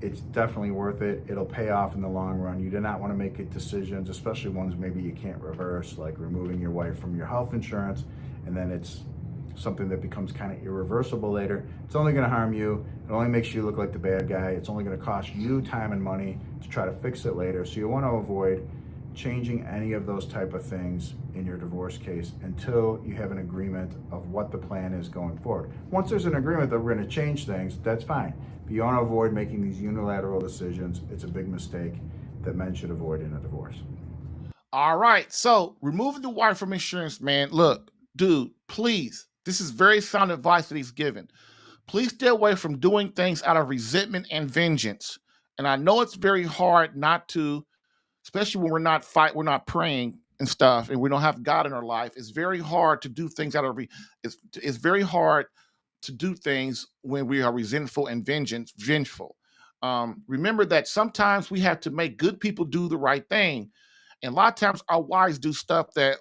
It's definitely worth it. It'll pay off in the long run. You do not want to make decisions, especially ones maybe you can't reverse, like removing your wife from your health insurance, and then it's something that becomes kind of irreversible later. It's only going to harm you. It only makes you look like the bad guy. It's only going to cost you time and money to try to fix it later. So you want to avoid changing any of those type of things in your divorce case until you have an agreement of what the plan is going forward. Once there's an agreement that we're going to change things, that's fine. But you want to avoid making these unilateral decisions. It's a big mistake that men should avoid in a divorce. All right. So removing the wife from insurance, man. Look, dude, please. This is very sound advice that he's given. Please stay away from doing things out of resentment and vengeance. And I know it's very hard not to, especially when we're not praying and stuff, and we don't have God in our life. It's very hard to do things it's very hard to do things when we are resentful and vengeful. Remember that sometimes we have to make good people do the right thing. And a lot of times our wives do stuff that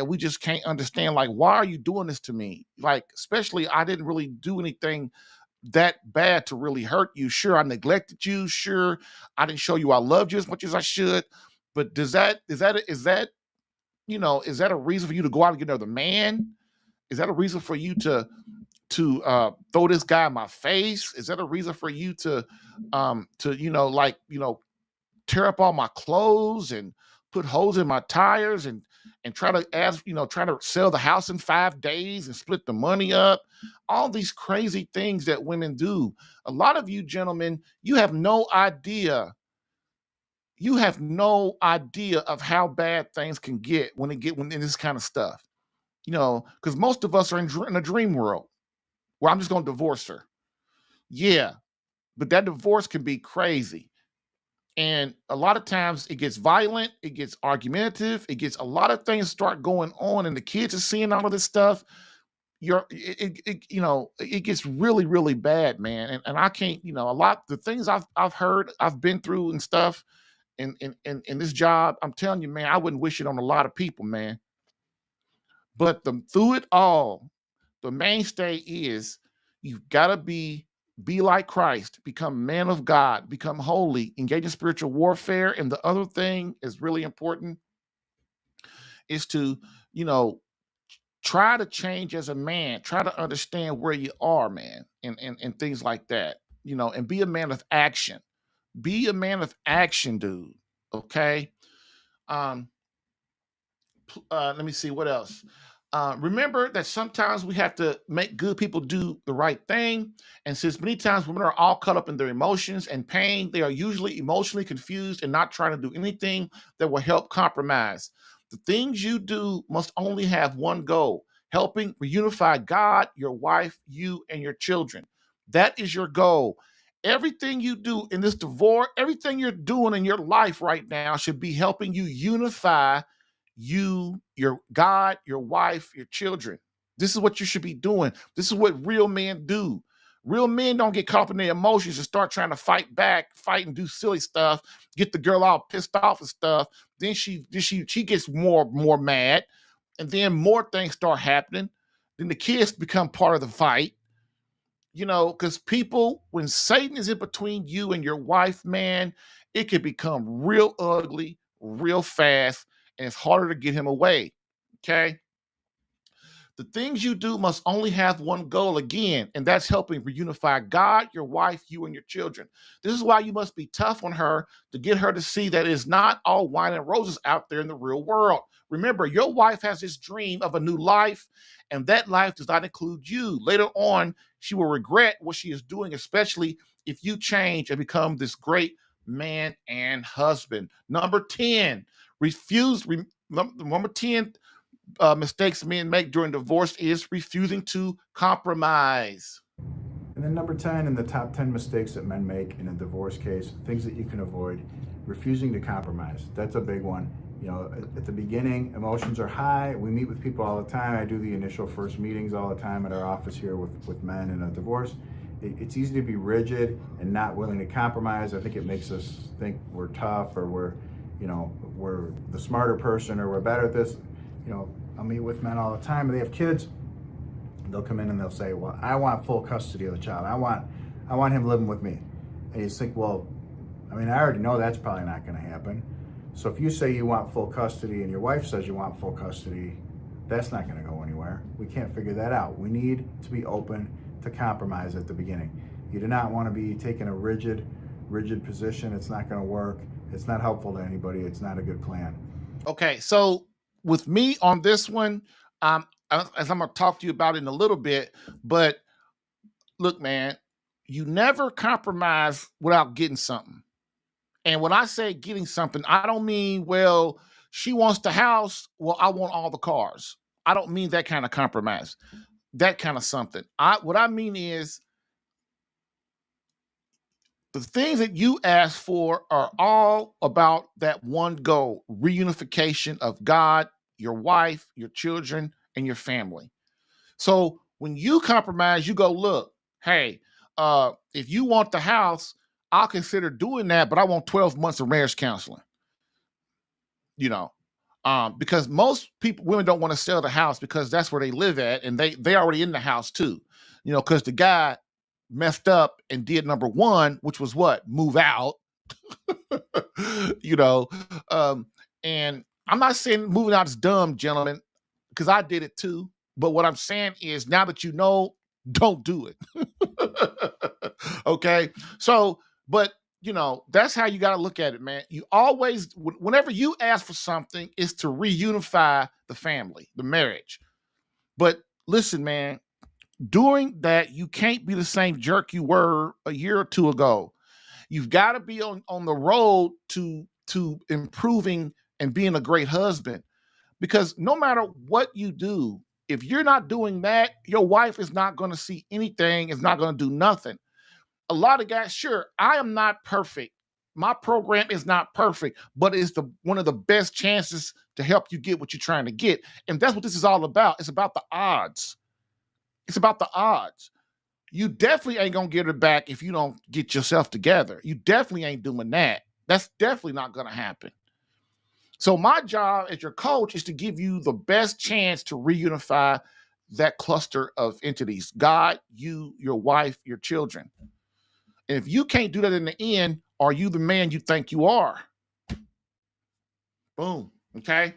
we just can't understand. Like, why are you doing this to me? Like, especially I didn't really do anything that bad to really hurt you. Sure, I neglected you. Sure, I didn't show you I loved you as much as I should. But is that a reason for you to go out and get another man? Is that a reason for you to throw this guy in my face? Is that a reason for you to tear up all my clothes and put holes in my tires and try to sell the house in 5 days and split the money up? All these crazy things that women do. A lot of you gentlemen, you have no idea. You have no idea of how bad things can get when in this kind of stuff. Because most of us are in a dream world where I'm just going to divorce her. Yeah, but that divorce can be crazy. And a lot of times it gets violent, it gets argumentative, it gets a lot of things start going on, and the kids are seeing all of this stuff. It gets really, really bad, man. And I can't, the things I've heard, I've been through and stuff in this job, I'm telling you, man, I wouldn't wish it on a lot of people, man. But through it all, the mainstay is you've got to be like Christ, become man of God, become holy, engage in spiritual warfare. And the other thing is really important is to, try to change as a man, try to understand where you are, man, and things like that. and be a man of action. Be a man of action, dude. Okay. Um, Let me see what else. Remember that sometimes we have to make good people do the right thing. And since many times women are all caught up in their emotions and pain, they are usually emotionally confused and not trying to do anything that will help compromise. The things you do must only have one goal: helping reunify God, your wife, you, and your children. That is your goal. Everything you do in this divorce, everything you're doing in your life right now should be helping you unify you, your God, your wife, your children. This is what you should be doing. This is what real men do. Real men don't get caught up in their emotions and start trying to fight back, fight and do silly stuff, get the girl all pissed off and stuff. Then she gets more mad, and then more things start happening. Then the kids become part of the fight. Because people, when Satan is in between you and your wife, man, it can become real ugly, real fast, and it's harder to get him away. Okay. The things you do must only have one goal again, and that's helping reunify God, your wife, you, and your children. This is why you must be tough on her to get her to see that it's not all wine and roses out there in the real world. Remember, your wife has this dream of a new life, and that life does not include you. Later on, she will regret what she is doing, especially if you change and become this great man and husband. Number 10, number 10 mistakes men make during divorce is refusing to compromise. And then number 10 in the top 10 mistakes that men make in a divorce case, things that you can avoid: refusing to compromise. That's a big one. At the beginning, emotions are high. We meet with people all the time. I do the initial first meetings all the time at our office here with men in a divorce. It's easy to be rigid and not willing to compromise. I think it makes us think we're tough, or we're the smarter person, or we're better at this. I'll meet with men all the time, and they have kids. They'll come in and they'll say, well, I want full custody of the child. I want him living with me. And you think, well, I already know that's probably not going to happen. So if you say you want full custody and your wife says you want full custody, that's not going to go anywhere. We can't figure that out. We need to be open to compromise at the beginning. You do not want to be taking a rigid position. It's not going to work. It's not helpful to anybody. It's not a good plan. Okay, so with me on this one, as I'm going to talk to you about it in a little bit, but look, man, you never compromise without getting something. And when I say getting something, I don't mean, well, she wants the house, well, I want all the cars. I don't mean that kind of compromise, that kind of something. What I mean is, the things that you ask for are all about that one goal: reunification of God, your wife, your children, and your family. So when you compromise, you go, look, hey, if you want the house, I'll consider doing that, but I want 12 months of marriage counseling. Because most women don't want to sell the house because that's where they live at, and they already in the house too. Because the guy messed up and did number one, which was what? Move out. And I'm not saying moving out is dumb, gentlemen, because I did it too. But what I'm saying is, now that you know, don't do it. Okay. So, but that's how you got to look at it, man. You always, whenever you ask for something, is to reunify the family, the marriage. But listen, man, during that, you can't be the same jerk you were a year or two ago. You've got to be on the road to improving and being a great husband. Because no matter what you do, if you're not doing that, your wife is not going to see anything, is not going to do nothing. A lot of guys, sure, I am not perfect. My program is not perfect, but it's one of the best chances to help you get what you're trying to get. And that's what this is all about. It's about the odds. It's about the odds. You definitely ain't going to get her back if you don't get yourself together. You definitely ain't doing that. That's definitely not going to happen. So my job as your coach is to give you the best chance to reunify that cluster of entities: God, you, your wife, your children. And if you can't do that in the end, are you the man you think you are? Boom. Okay.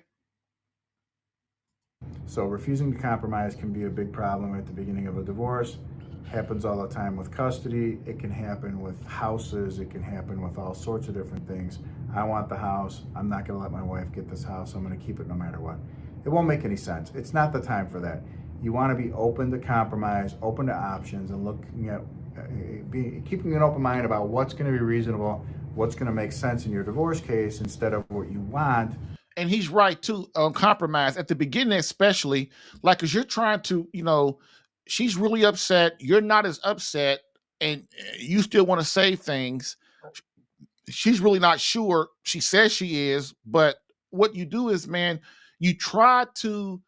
So refusing to compromise can be a big problem at the beginning of a divorce. Happens all the time with custody. It can happen with houses. It can happen with all sorts of different things. I want the house. I'm not going to let my wife get this house. I'm going to keep it no matter what. It won't make any sense. It's not the time for that. You want to be open to compromise, open to options, and looking at keeping an open mind about what's going to be reasonable, what's going to make sense in your divorce case instead of what you want. And he's right too on compromise at the beginning, especially like because you're trying to, she's really upset. You're not as upset, and you still want to say things. She's really not sure. She says she is, but what you do is, man, you try to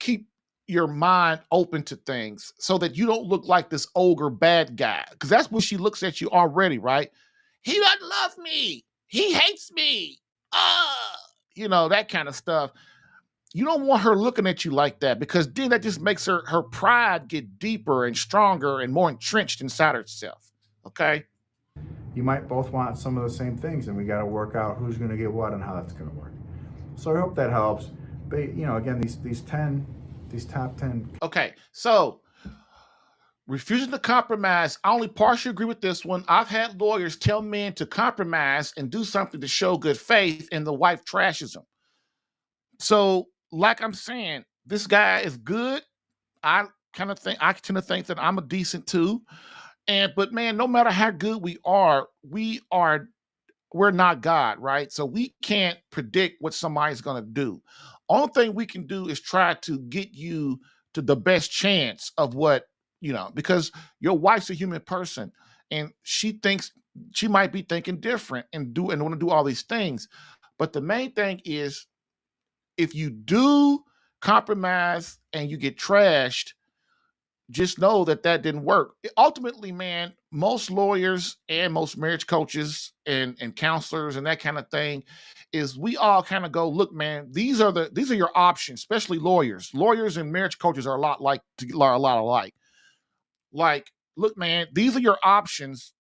keep your mind open to things so that you don't look like this ogre bad guy. Because that's what she looks at you already, right? He doesn't love me. He hates me. That kind of stuff. You don't want her looking at you like that because then that just makes her pride get deeper and stronger and more entrenched inside herself. Okay. You might both want some of the same things, and we got to work out who's going to get what and how that's going to work. So I hope that helps. But again, these top 10. Okay, so refusing to compromise. I only partially agree with this one. I've had lawyers tell men to compromise and do something to show good faith, and the wife trashes them. So, like I'm saying, this guy is good. I tend to think that I'm a decent too. But man, no matter how good we're not God, right? So we can't predict what somebody's going to do. Only thing we can do is try to get you to the best chance of what, because your wife's a human person and she might be thinking different and want to do all these things. But the main thing is if you do compromise and you get trashed, just know that didn't work. Ultimately, man, most lawyers and most marriage coaches and counselors and that kind of thing is we all kind of go, look, man, these are your options, especially lawyers. Lawyers and marriage coaches are a lot alike. Like, look, man, these are your options.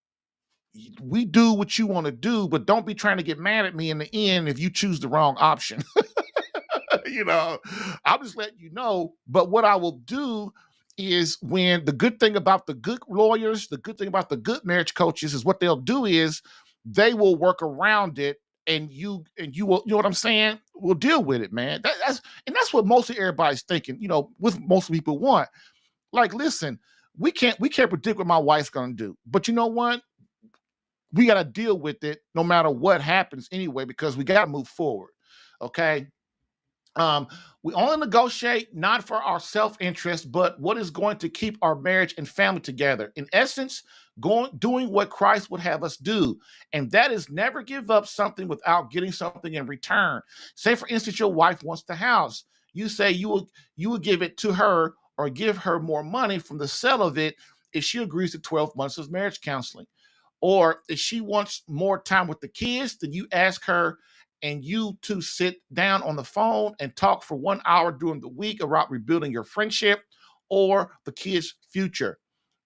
We do what you want to do, but don't be trying to get mad at me in the end if you choose the wrong option. I'll just let you know. But what I will do is when the good thing about the good lawyers, the good thing about the good marriage coaches is what they'll do is they will work around it and you will, you know what I'm saying? We'll deal with it, man. That's what mostly everybody's thinking, what most people want. Like, listen, we can't predict what my wife's gonna do. But you know what? We gotta deal with it no matter what happens anyway, because we gotta move forward. Okay. We only negotiate not for our self-interest, but what is going to keep our marriage and family together. In essence, doing what Christ would have us do. And that is never give up something without getting something in return. Say, for instance, your wife wants the house. You say you will give it to her or give her more money from the sale of it if she agrees to 12 months of marriage counseling. Or if she wants more time with the kids, then you ask her and you two sit down on the phone and talk for 1 hour during the week about rebuilding your friendship or the kids' future.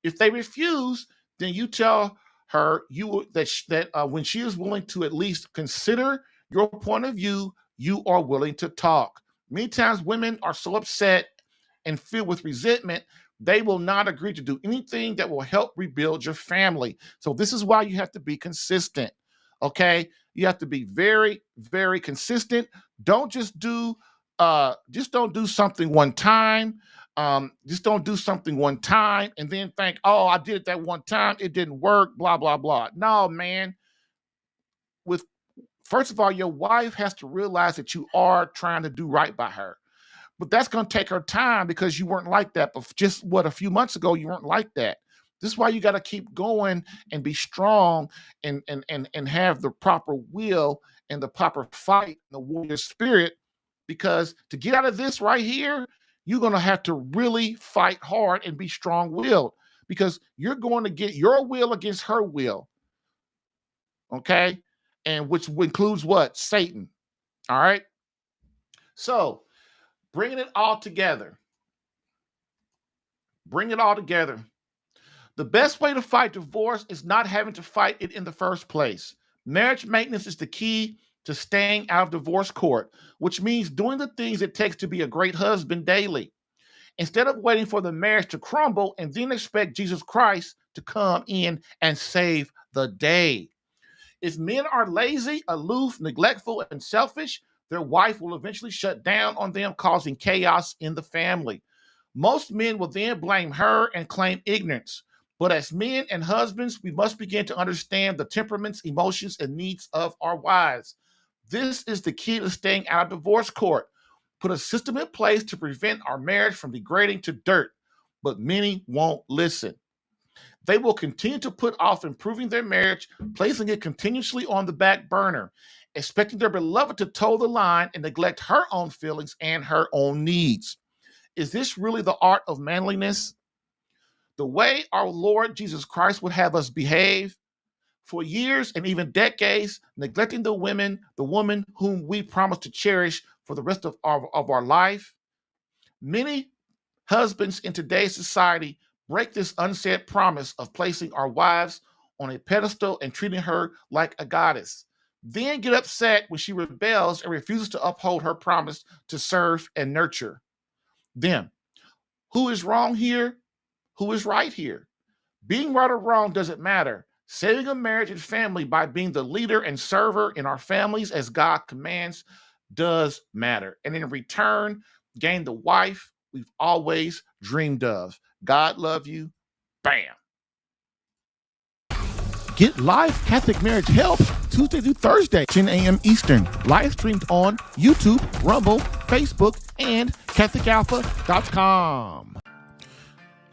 If they refuse, then you tell her that when she is willing to at least consider your point of view, you are willing to talk. Many times women are so upset and filled with resentment, they will not agree to do anything that will help rebuild your family. So this is why you have to be consistent. Okay, you have to be very, very consistent. Don't just don't do something one time. Just don't do something one time and then think, oh, I did it that one time, it didn't work, blah, blah, blah. No, man. First of all, your wife has to realize that you are trying to do right by her. But that's going to take her time because you weren't like that. But just a few months ago, you weren't like that. This is why you got to keep going and be strong and have the proper will and the proper fight, the warrior spirit, because to get out of this right here, you're going to have to really fight hard and be strong-willed because you're going to get your will against her will. Okay? And which includes what? Satan. All right? So, bringing it all together. Bring it all together. The best way to fight divorce is not having to fight it in the first place. Marriage maintenance is the key to staying out of divorce court, which means doing the things it takes to be a great husband daily. instead of waiting for the marriage to crumble and then expect Jesus Christ to come in and save the day. If men are lazy, aloof, neglectful, and selfish, their wife will eventually shut down on them, causing chaos in the family. Most men will then blame her and claim ignorance. But as men and husbands, we must begin to understand the temperaments, emotions, and needs of our wives. This is the key to staying out of divorce court. Put a system in place to prevent our marriage from degrading to dirt. But many won't listen. They will continue to put off improving their marriage, placing it continuously on the back burner, expecting their beloved to toe the line and neglect her own feelings and her own needs. Is this really the art of manliness? The way our Lord Jesus Christ would have us behave? For years and even decades, neglecting the woman whom we promise to cherish for the rest of our life. Many husbands in today's society break this unsaid promise of placing our wives on a pedestal and treating her like a goddess. Then get upset when she rebels and refuses to uphold her promise to serve and nurture them. Who is wrong here? Who is right here? Being right or wrong doesn't matter. Saving a marriage and family by being the leader and server in our families as God commands does matter. And in return, gain the wife we've always dreamed of. God love you. Bam. Get live Catholic marriage help Tuesday through Thursday, 10 a.m. Eastern. Live streamed on YouTube, Rumble, Facebook, and CatholicAlpha.com.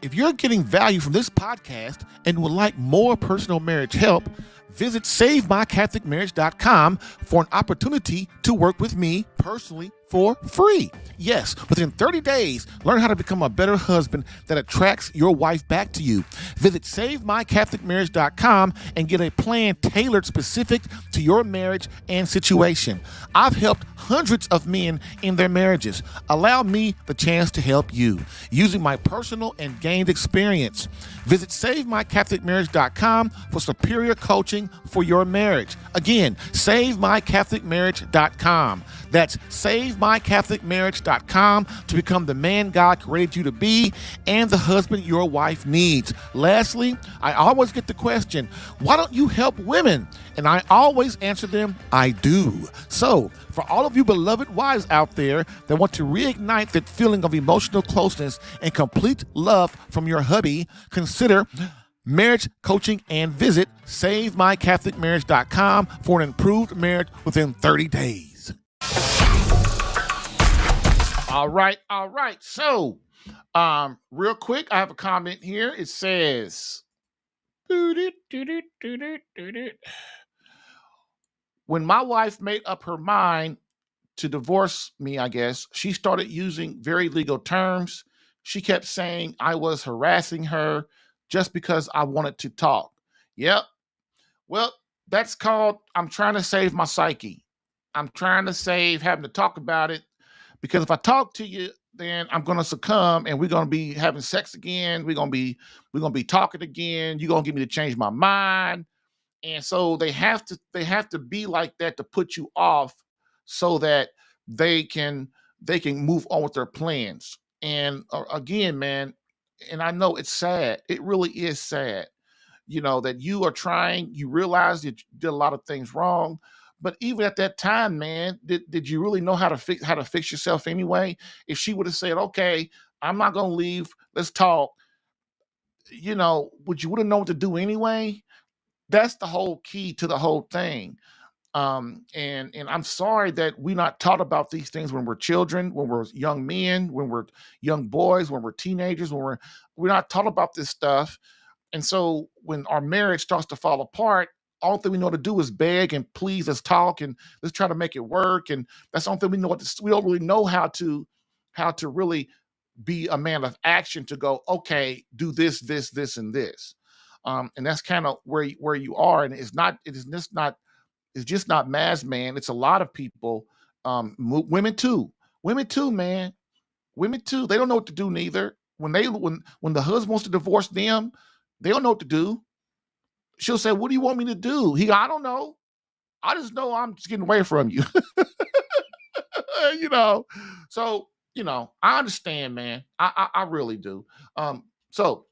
If you're getting value from this podcast and would like more personal marriage help, visit SaveMyCatholicMarriage.com for an opportunity to work with me personally for free. Yes, within 30 days, learn how to become a better husband that attracts your wife back to you. Visit SaveMyCatholicMarriage.com and get a plan tailored specific to your marriage and situation. I've helped hundreds of men in their marriages. Allow me the chance to help you using my personal and gained experience. Visit SaveMyCatholicMarriage.com for superior coaching for your marriage. Again, SaveMyCatholicMarriage.com. That's SaveMyCatholicMarriage.com to become the man God created you to be and the husband your wife needs. Lastly, I always get the question, why don't you help women? And I always answer them, I do. So, for all of you beloved wives out there that want to reignite that feeling of emotional closeness and complete love from your hubby, consider marriage coaching and visit SaveMyCatholicMarriage.com for an improved marriage within 30 days. All right. So, real quick, I have a comment here. It says, when my wife made up her mind to divorce me, I guess, she started using very legal terms. She kept saying I was harassing her just because I wanted to talk. Yep. Well, that's called, I'm trying to save my psyche. I'm trying to save having to talk about it, because if I talk to you, then I'm going to succumb and we're going to be having sex again. We're going to be talking again. You're going to get me to change my mind. And so they have to be like that to put you off so that they can move on with their plans. And again, man, and I know it's sad. It really is sad, that you are trying, you realize that you did a lot of things wrong. But even at that time, man, did you really know how to fix yourself anyway? If she would have said, okay, I'm not going to leave, let's talk, would you would have known what to do anyway? That's the whole key to the whole thing. And I'm sorry that we're not taught about these things when we're children, when we're young men, when we're young boys, when we're teenagers, when we're not taught about this stuff. And so when our marriage starts to fall apart, all thing we know to do is beg and please, let's talk and let's try to make it work. And that's the only thing we know. We don't really know how to really be a man of action to go, okay, do this, and this. And that's kind of where you are. And it's just not mass, man. It's a lot of people, women too, man. Women too. They don't know what to do neither. When the husband wants to divorce them, they don't know what to do. She'll say, what do you want me to do? I don't know. I just know I'm just getting away from you. So I understand, man. I really do. So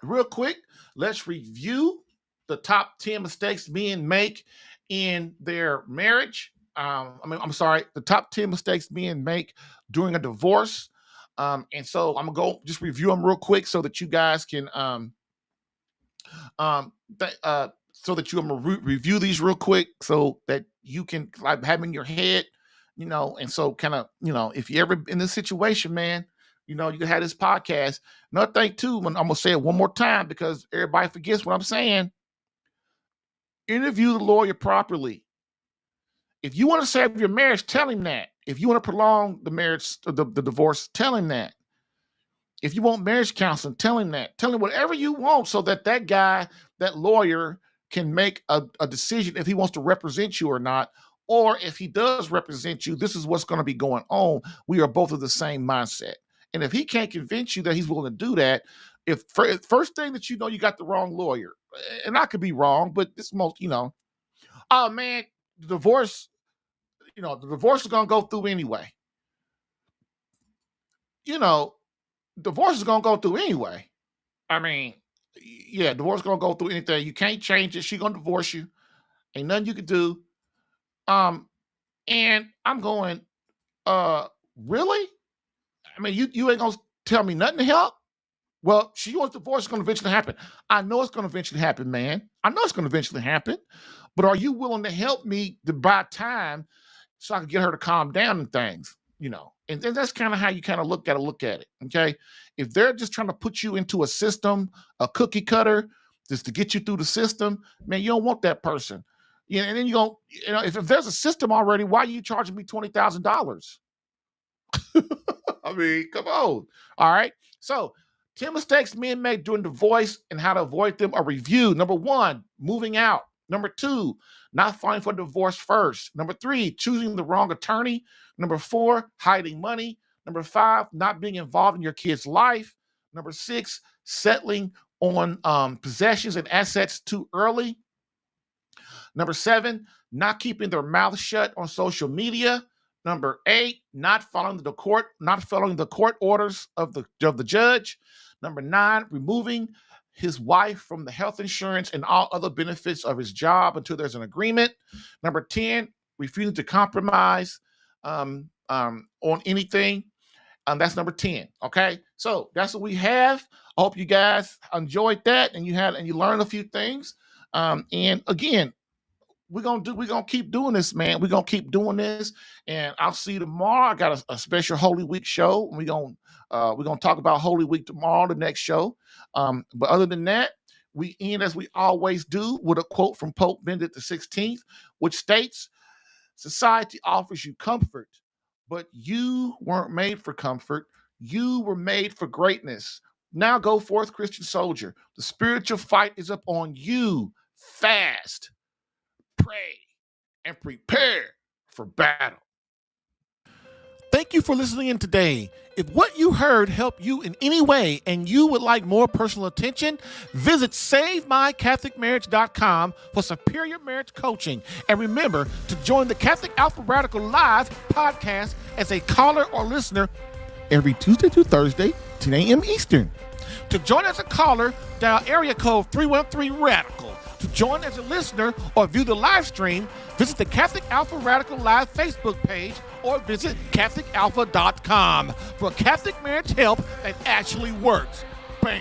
real quick, let's review the top 10 mistakes men make in their marriage. I'm sorry, the top 10 mistakes men make during a divorce. And so I'm gonna go just review them real quick so that you guys can so that I'm gonna review these real quick so that you can like have them in your head, and so kind of, if you ever in this situation, man, you can have this podcast. Another thing too, when I'm gonna say it one more time because everybody forgets what I'm saying. Interview the lawyer properly. If you want to save your marriage, tell him that. If you want to prolong the marriage, the divorce, tell him that. If you want marriage counseling, tell him that. Tell him whatever you want so that guy, that lawyer, can make a decision if he wants to represent you or not. Or if he does represent you, this is what's going to be going on. We are both of the same mindset. And if he can't convince you that he's willing to do that, first thing that you got the wrong lawyer. And I could be wrong, but it's most, oh man, the divorce is going to go through anyway. Divorce is going to go through anyway. I mean, yeah, divorce is going to go through anything. You can't change it. She's going to divorce you. Ain't nothing you can do. And I'm going, really? I mean, you ain't going to tell me nothing to help? Well, she wants divorce is going to eventually happen. I know it's going to eventually happen, man. I know it's going to eventually happen. But are you willing to help me to buy time so I can get her to calm down and things? And then that's kind of how you kind of look at it. Okay. If they're just trying to put you into a system, a cookie cutter, just to get you through the system, man, you don't want that person. And then if there's a system already, why are you charging me $20,000? I mean, come on. All right. So 10 mistakes men make during divorce and how to avoid them are reviewed. Number 1, moving out. Number 2, not filing for divorce first. Number 3, choosing the wrong attorney. Number 4, hiding money. Number 5, not being involved in your kid's life. Number 6, settling on possessions and assets too early. Number 7, not keeping their mouth shut on social media. Number 8, not following the court orders of the judge. Number 9, removing his wife from the health insurance and all other benefits of his job until there's an agreement. Number 10, refusing to compromise on anything. That's number 10. Okay, so that's what we have. I hope you guys enjoyed that and you learned a few things. And again, we're gonna keep doing this, man. We're gonna keep doing this, and I'll see you tomorrow. I got a special Holy Week show. We're gonna talk about Holy Week tomorrow, the next show. But other than that, we end as we always do with a quote from Pope Benedict XVI, which states, "Society offers you comfort, but you weren't made for comfort. You were made for greatness. Now go forth, Christian soldier. The spiritual fight is up on you. Fast, pray, and prepare for battle." Thank you for listening in today. If what you heard helped you in any way and you would like more personal attention, visit SaveMyCatholicMarriage.com for superior marriage coaching. And remember to join the Catholic Alpha Radical Live podcast as a caller or listener every Tuesday through Thursday, 10 a.m. Eastern. To join as a caller, dial area code 313-RADICAL. To join as a listener or view the live stream, visit the Catholic Alpha Radical Live Facebook page or visit CatholicAlpha.com for Catholic marriage help that actually works. Bam.